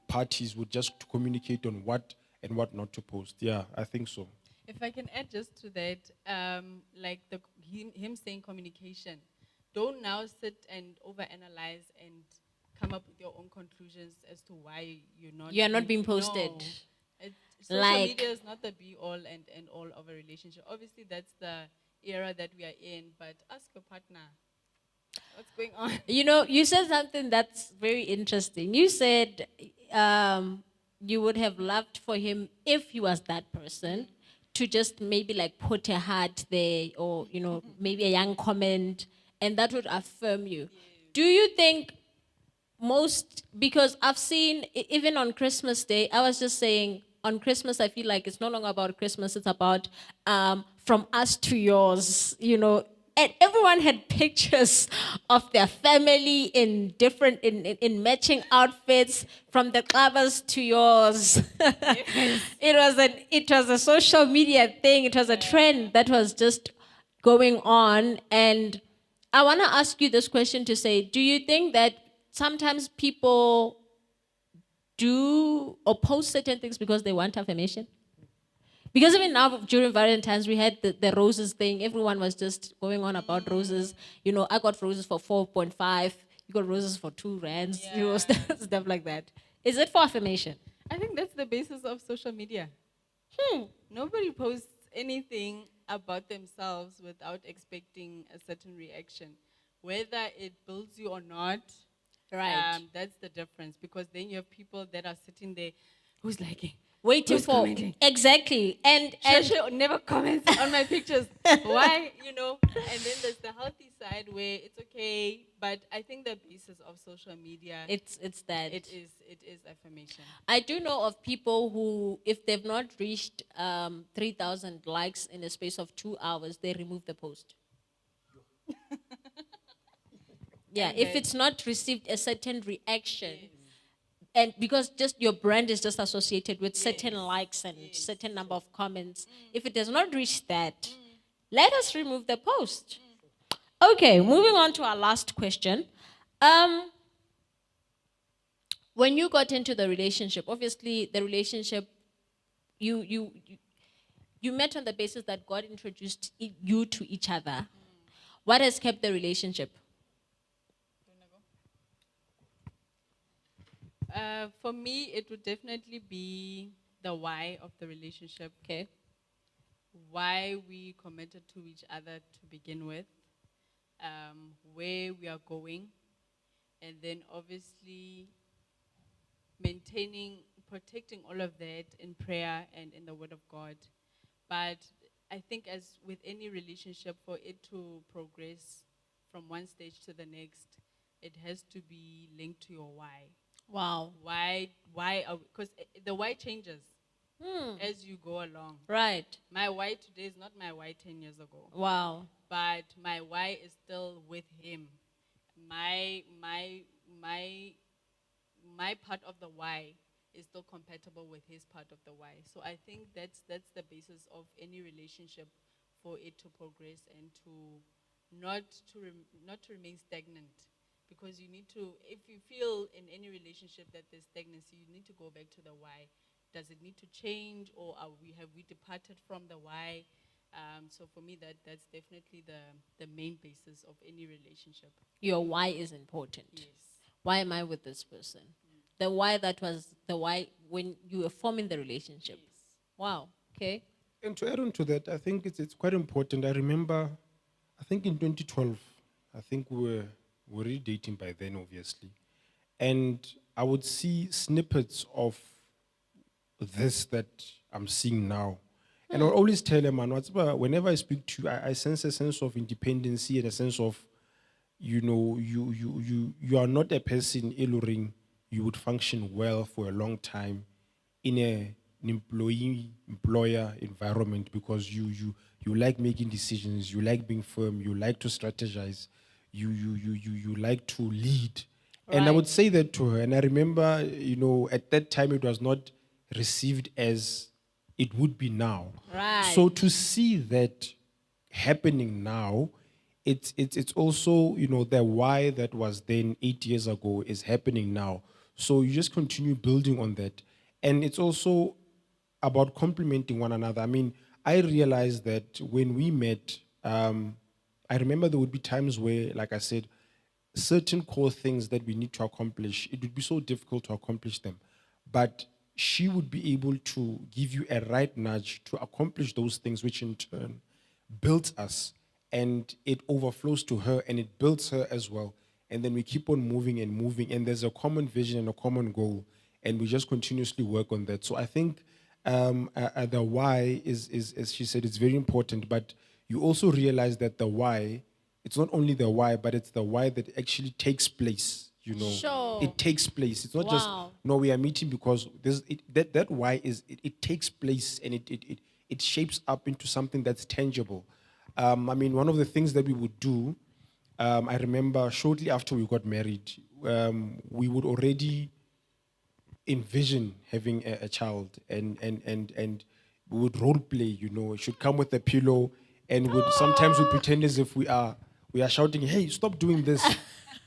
parties would just to communicate on what and what not to post. Yeah, I think so. If I can add just to that, like him saying communication, don't now sit and overanalyze and come up with your own conclusions as to why You are not being posted. No. Social Like- media is not the be all and all of a relationship. Obviously, that's the era that we are in, but ask your partner, what's going on? You said something that's very interesting. You said you would have loved for him, if he was that person, to just maybe like put a heart there, or maybe a young comment, and that would affirm you. Do you think because I've seen even on Christmas Day, I was just saying, on Christmas I feel like it's no longer about Christmas, it's about from us to yours, and everyone had pictures of their family in different in matching outfits, from the covers to yours. It was a social media thing, it was a trend that was just going on. And I want to ask you this question to say, do you think that sometimes people do or post certain things because they want affirmation? Because even now, during Valentine's, we had the roses thing. Everyone was just going on about roses. I got roses for 4.5. You got roses for 2 rands. Stuff like that. Is it for affirmation? I think that's the basis of social media. Nobody posts anything about themselves without expecting a certain reaction. Whether it builds you or not, Right. that's the difference. Because then you have people that are sitting there who's liking, Waiting who's for commenting. exactly. And Shasha never comments on my pictures. Why? And then there's the healthy side where it's okay. But I think the basis of social media, it's that. it is affirmation. I do know of people who, if they've not reached 3,000 likes in a space of 2 hours, they remove the post. Yeah, And if then- it's not received a certain reaction, and because just your brand is just associated with certain likes and certain number of comments, if it does not reach that, let us remove the post. Okay, moving on to our last question. When you got into the relationship, obviously the relationship, you met on the basis that God introduced you to each other. What has kept the relationship? For me, it would definitely be the why of the relationship. Okay. Why we committed to each other to begin with, where we are going, and then obviously protecting all of that in prayer and in the Word of God. But I think, as with any relationship, for it to progress from one stage to the next, it has to be linked to your why. Wow. Why? Because the why changes as you go along. Right. My why today is not my why 10 years ago, Wow. but my why is still with him. My part of the why is still compatible with his part of the why. So I think that's the basis of any relationship, for it to progress and to not to remain stagnant. Because you need to, if you feel in any relationship that there's stagnancy, you need to go back to the why. Does it need to change, or have we departed from the why? So for me, that's definitely the main basis of any relationship. Your why is important. Yes. Why am I with this person? The why, that was the why when you were forming the relationship. Wow. Okay. And to add on to that, I think it's quite important. I remember, I think in 2012, I think we were already dating by then, obviously. And I would see snippets of this that I'm seeing now. And I'll always tell him, man, whenever I speak to you, I sense a sense of independency and a sense of, you are not a person, Eluring, you would function well for a long time in an employer environment, because you like making decisions, you like being firm, you like to strategize, you like to lead. And I would say that to her. And I remember, at that time it was not received as it would be now. Right. So to see that happening now, it's also, you know, the why that was then 8 years ago is happening now. So you just continue building on that. And it's also about complementing one another. I mean, I realized that when we met, I remember there would be times where, like I said, certain core things that we need to accomplish, it would be so difficult to accomplish them. But she would be able to give you a right nudge to accomplish those things, which in turn builds us, and it overflows to her and it builds her as well. And then we keep on moving and moving, and there's a common vision and a common goal, and we just continuously work on that. So I think the why is, as she said, it's very important, but you also realize that the why, it's not only the why, but it's the why that actually takes place. You know, Sure. it takes place. It's not just Wow. no, we are meeting because that why is it takes place, and it shapes up into something that's tangible. I mean, one of the things that we would do, I remember shortly after we got married, we would already envision having a child, and we would role play, you know, it should come with a pillow, and would sometimes we pretend as if we are shouting, hey, stop doing this.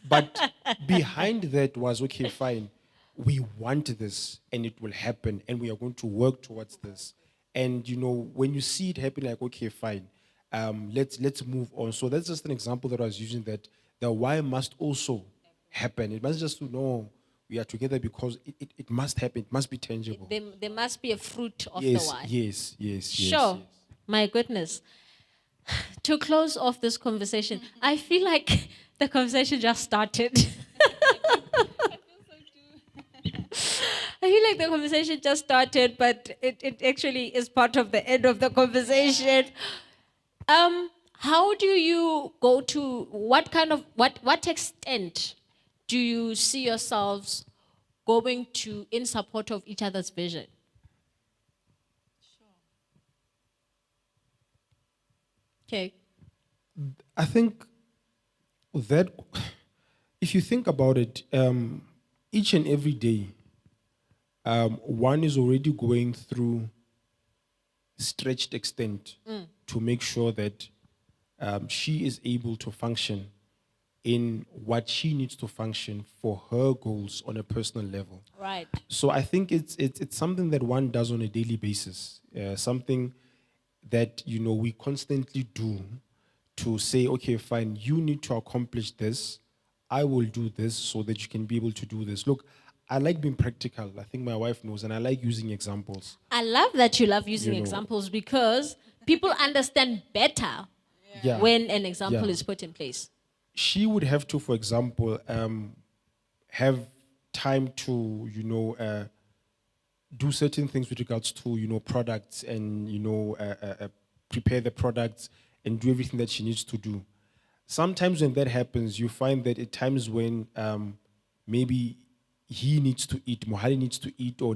But behind that was, okay, fine, we want this and it will happen and we are going to work towards this. And you know, when you see it happen, like, okay, fine, let's move on. So that's just an example that I was using, that the why must also happen. It must just know we are together because it must happen. It must be tangible. There must be a fruit of Yes, the why. yes, yes, yes. Sure. yes. My goodness. To close off this conversation, I feel like the conversation just started. I feel like the conversation just started, but it actually is part of the end of the conversation. How do you go to what extent do you see yourselves going to in support of each other's vision? Okay. I think that if you think about it, each and every day, one is already going through stretched extent to make sure that she is able to function in what she needs to function for her goals on a personal level. Right. So I think it's something that one does on a daily basis, something that, you know, we constantly do to say, okay, fine, you need to accomplish this. I will do this so that you can be able to do this. Look, I like being practical. I think my wife knows, and I like using examples. I love that you love using You know. examples because people understand better Yeah. when an example Yeah. is put in place. She would have to, for example, have time to, you know, do certain things with regards to, you know, products, and, you know, prepare the products and do everything that she needs to do. Sometimes when that happens, you find that at times when maybe he needs to eat, Mohali needs to eat, or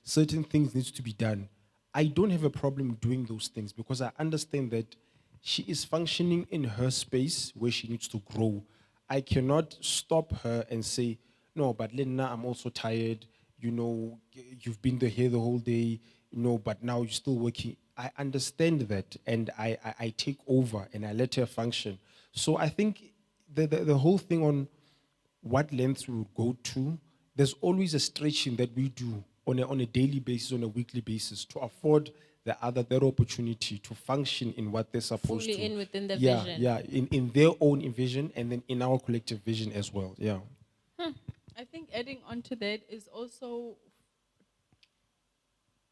certain things needs to be done, I don't have a problem doing those things because I understand that she is functioning in her space where she needs to grow. I cannot stop her and say, no, but Lena, I'm also tired. You know, you've been here the whole day, you know, but now you're still working. I understand that, and I take over and I let her function. So I think the whole thing on what lengths we would go to, there's always a stretching that we do on a daily basis, on a weekly basis, to afford the other that opportunity to function in what they're supposed Fully to. in within the yeah, vision. Yeah, in their own vision, and then in our collective vision as well. Yeah. I think adding on to that is also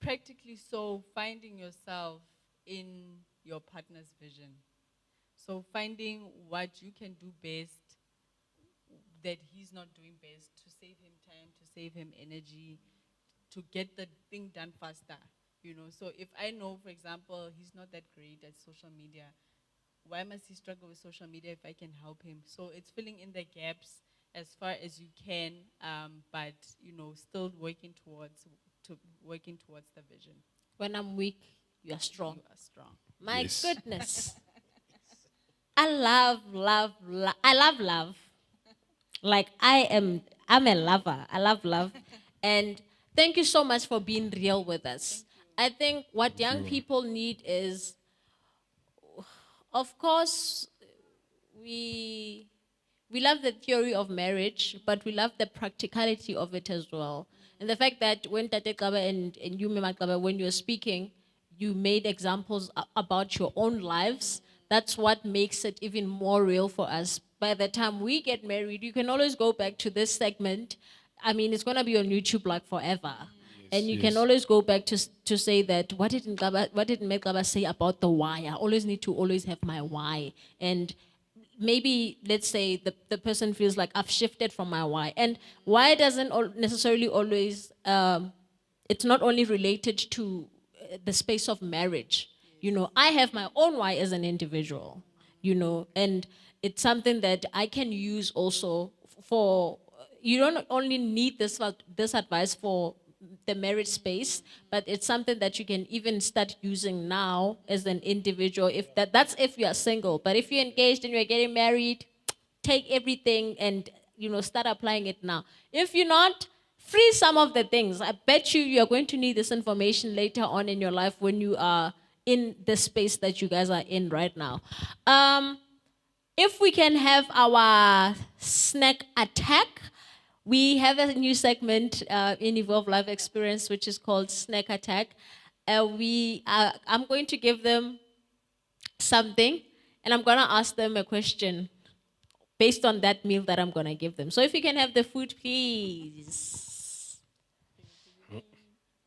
practically so finding yourself in your partner's vision. So finding what you can do best that he's not doing best, to save him time, to save him energy, to get the thing done faster. You know, so if I know, for example, he's not that great at social media, why must he struggle with social media if I can help him? So it's filling in the gaps as far as you can, but you know, still working towards the vision. When I'm weak, you are strong. You are strong. My Yes. goodness. I love love. Like I'm a lover. I love love. And thank you so much for being real with us. I think what young people need is, of course, we love the theory of marriage, but we love the practicality of it as well. And the fact that when Tate Kaba and you, Mema Kaba, when you're speaking, you made examples about your own lives. That's what makes it even more real for us. By the time we get married, you can always go back to this segment. I mean, it's going to be on YouTube like forever. And you can always go back to say that, what did Mekaba say about the why? I always need to always have my why. And maybe, let's say, the person feels like I've shifted from my why. And why doesn't necessarily always, it's not only related to the space of marriage. You know, I have my own why as an individual, you know, and it's something that I can use also for, you don't only need this advice for the marriage space, but it's something that you can even start using now as an individual. If that's if you are single, but if you're engaged and you're getting married, take everything and, you know, start applying it now. If you're not, free some of the things. I bet you're going to need this information later on in your life when you are in the space that you guys are in right now. If we can have our snack attack. We have a new segment in Evolve Life Experience, which is called Snack Attack. I'm going to give them something, and I'm going to ask them a question based on that meal that I'm going to give them. So if you can have the food, please.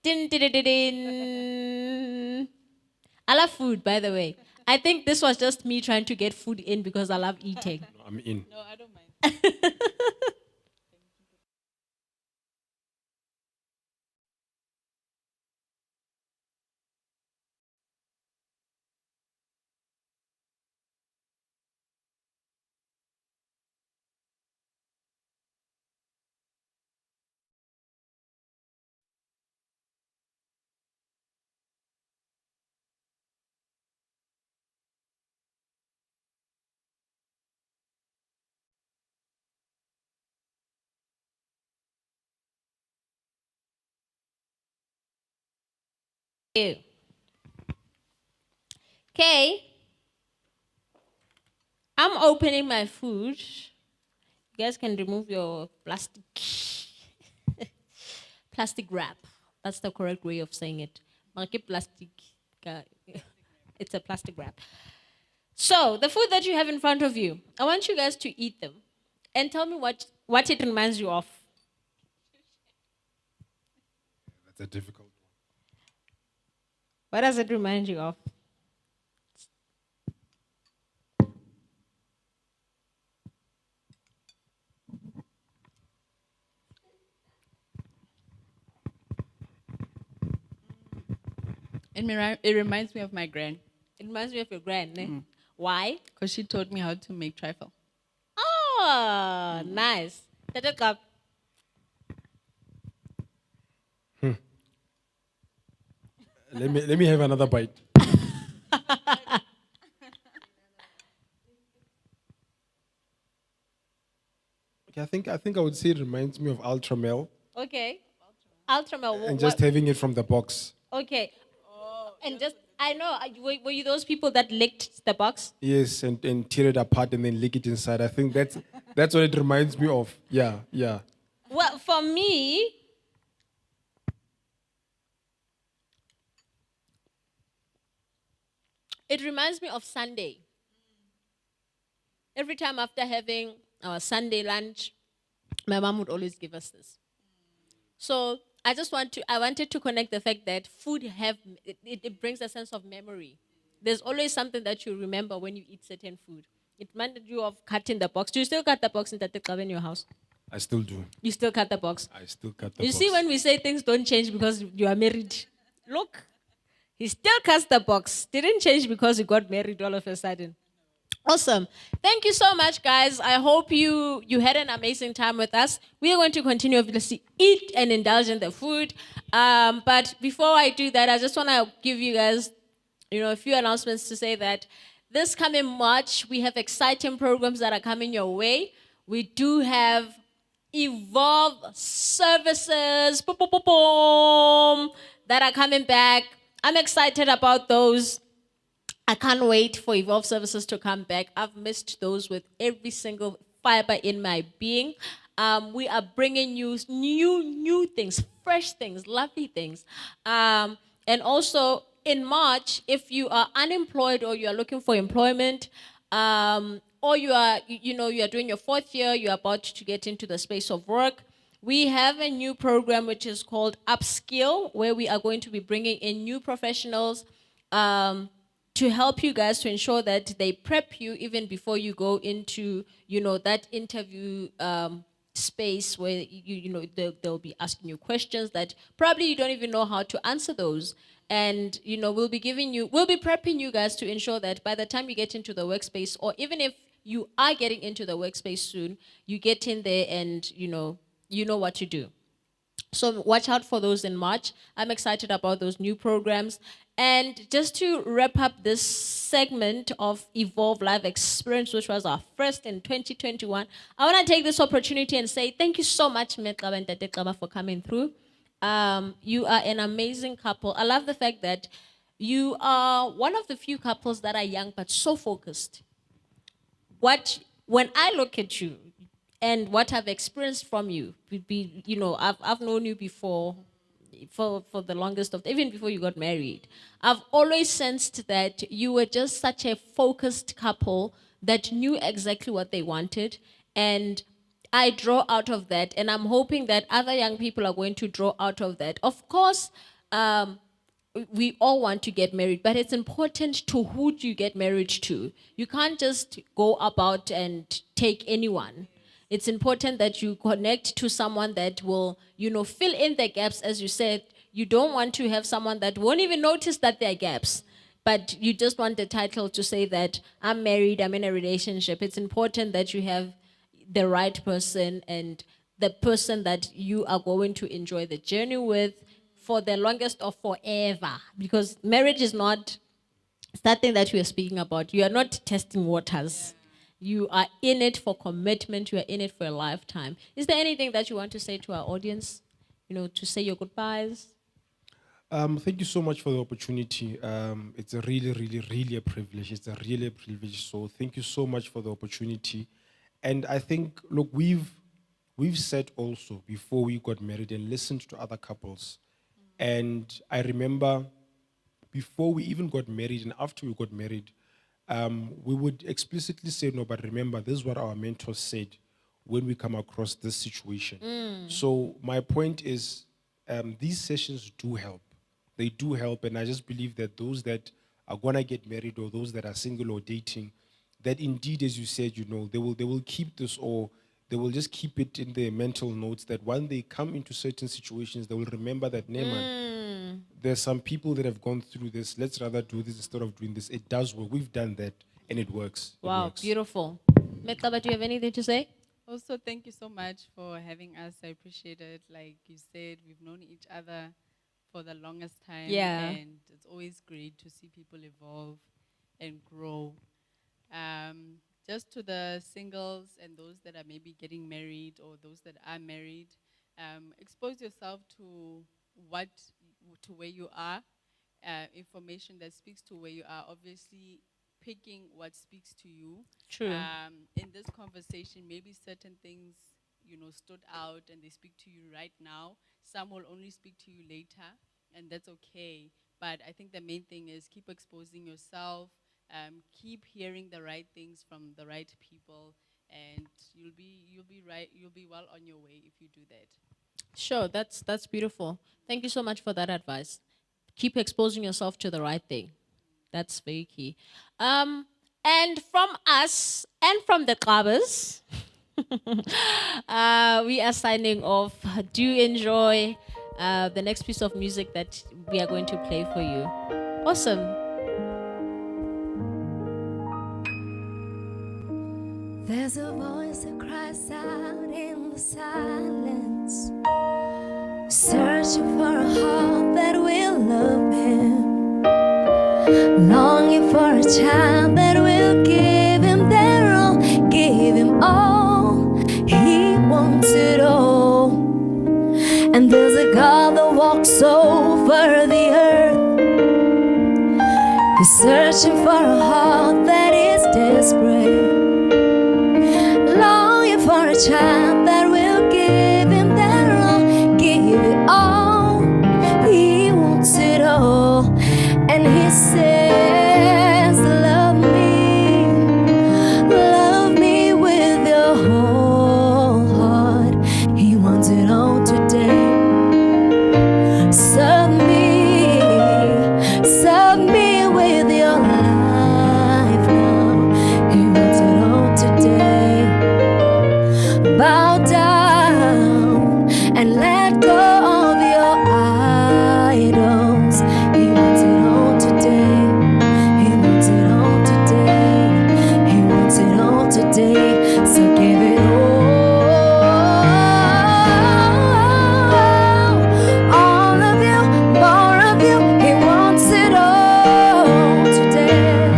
Din, din, din, din, din. I love food, by the way. I think this was just me trying to get food in because I love eating. I'm in. No, I don't mind. Okay. I'm opening my food. You guys can remove your plastic wrap. That's the correct way of saying it. Plastic. It's a plastic wrap. So, the food that you have in front of you, I want you guys to eat them and tell me what it reminds you of. That's a difficult one. What does it remind you of? It reminds me of my gran, It reminds me of your grand. Why? because she taught me how to make trifle. Oh, nice. Tata Kap. Let me have another bite. Okay, I think I would say it reminds me of Ultramel Okay. Ultramel. and just having it from the box. Okay. And just, I know, were you those people that licked the box? Yes, and tear it apart and then lick it inside. I think that's what it reminds me of. Yeah, yeah. Well, for me, it reminds me of Sunday. Every time after having our Sunday lunch, my mom would always give us this. So I wanted to connect the fact that food it brings a sense of memory. There's always something that you remember when you eat certain food. It reminded you of cutting the box. Do you still cut the box in Tate Club in your house? I still do. You still cut the box. I still cut the You box. see, when we say things don't change because you are married, look, he still cuts the box. Didn't change because he got married all of a sudden. Awesome. Thank you so much, guys. I hope you had an amazing time with us. We are going to continue, obviously, eat and indulge in the food. But before I do that, I just want to give you guys, a few announcements to say that this coming March, we have exciting programs that are coming your way. We do have Evolve services boom, boom, boom, boom, that are coming back. I'm excited about those. I can't wait for Evolve Services to come back. I've missed those with every single fiber in my being. We are bringing you new things, fresh things, lovely things. And also in March, if you are unemployed or you are looking for employment, or you are doing your 4th year, you're about to get into the space of work, we have a new program which is called Upskill, where we are going to be bringing in new professionals to help you guys, to ensure that they prep you even before you go into, that interview space where, they'll be asking you questions that probably you don't even know how to answer those. And, we'll be prepping you guys to ensure that by the time you get into the workspace, or even if you are getting into the workspace soon, you get in there and, you know what to do. So watch out for those in March. I'm excited about those new programs. And just to wrap up this segment of Evolve Live Experience, which was our first in 2021, I want to take this opportunity and say thank you so much, Metlaba and Tate Klaba, for coming through. You are an amazing couple. I love the fact that you are one of the few couples that are young but so focused. When I look at you and what I've experienced from you, I've known you before, for the longest of, even before you got married. I've always sensed that you were just such a focused couple that knew exactly what they wanted. And I draw out of that, and I'm hoping that other young people are going to draw out of that. Of course, we all want to get married, but it's important to who do you get married to. You can't just go about and take anyone. It's important that you connect to someone that will, fill in the gaps. As you said, you don't want to have someone that won't even notice that there are gaps, but you just want the title to say that I'm married, I'm in a relationship. It's important that you have the right person and the person that you are going to enjoy the journey with for the longest or forever. Because marriage is not something that we are speaking about. You are not testing waters. You are in it for commitment. You are in it for a lifetime. Is there anything that you want to say to our audience? To say your goodbyes? Thank you so much for the opportunity. It's a really, really, really a privilege. It's a really a privilege. So thank you so much for the opportunity. And I think, look, we've said also before we got married and listened to other couples. And I remember before we even got married and after we got married, we would explicitly say, no, but remember, this is what our mentors said when we come across this situation. So my point is, these sessions do help. They do help, and I just believe that those that are going to get married or those that are single or dating, that indeed, as you said, they will keep this, or they will just keep it in their mental notes that when they come into certain situations, they will remember that, Neyman, there's some people that have gone through this. Let's rather do this instead of doing this. It does work. We've done that, and it works. Wow, beautiful. Metlaba, do you have anything to say? Also, thank you so much for having us. I appreciate it. Like you said, we've known each other for the longest time. Yeah. And it's always great to see people evolve and grow. Just to the singles and those that are maybe getting married or those that are married, expose yourself to where you are, information that speaks to where you are. Obviously, picking what speaks to you. True. In this conversation, maybe certain things, stood out and they speak to you right now. Some will only speak to you later, and that's okay. But I think the main thing is keep exposing yourself, keep hearing the right things from the right people, and you'll be right. You'll be well on your way if you do that. Sure, that's beautiful. Thank you so much for that advice. Keep exposing yourself to the right thing. That's very key. And from us and from the clubbers, we are signing off. Do enjoy the next piece of music that we are going to play for you. Awesome. There's a voice that cries out in the silence, searching for a heart that will love him, longing for a child that will give him their all, give him all. He wants it all. And there's a God that walks over the earth, He's searching for a heart that is desperate, longing for a child that will give him their all, give it all. He wants it all, and he says, love me with your whole heart. He wants it all today. Serve me with your life now. He wants it all today. Bow down and let go of your idols. He wants it all today. He wants it all today. He wants it all today. So give it all. All of you, more of you. He wants it all today.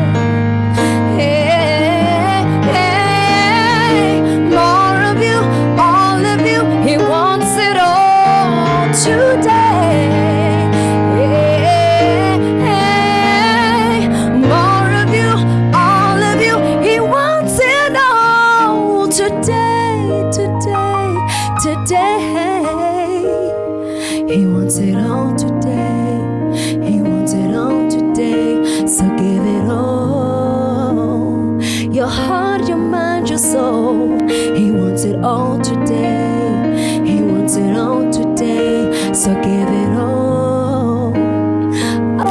Hey, hey, more of you, all of you. He wants it all today. Hey, hey, more of you, all of you. He wants it all today, today, today. He wants it all today. He wants it all today. So give it all. Your heart, your mind, your soul. He wants it all today. He wants it all today. So give it all.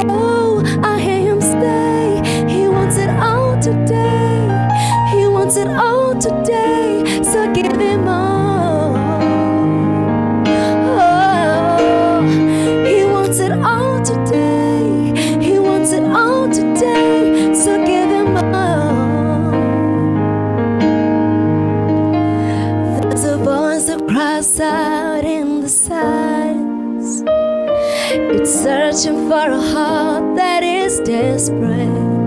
Oh, I hear him say, he wants it all today. He wants it all today. So give him all. Oh, he wants it all today. He wants it all today. So give him all. There's a voice that cries out in the silence. It's searching for a heart that is desperate,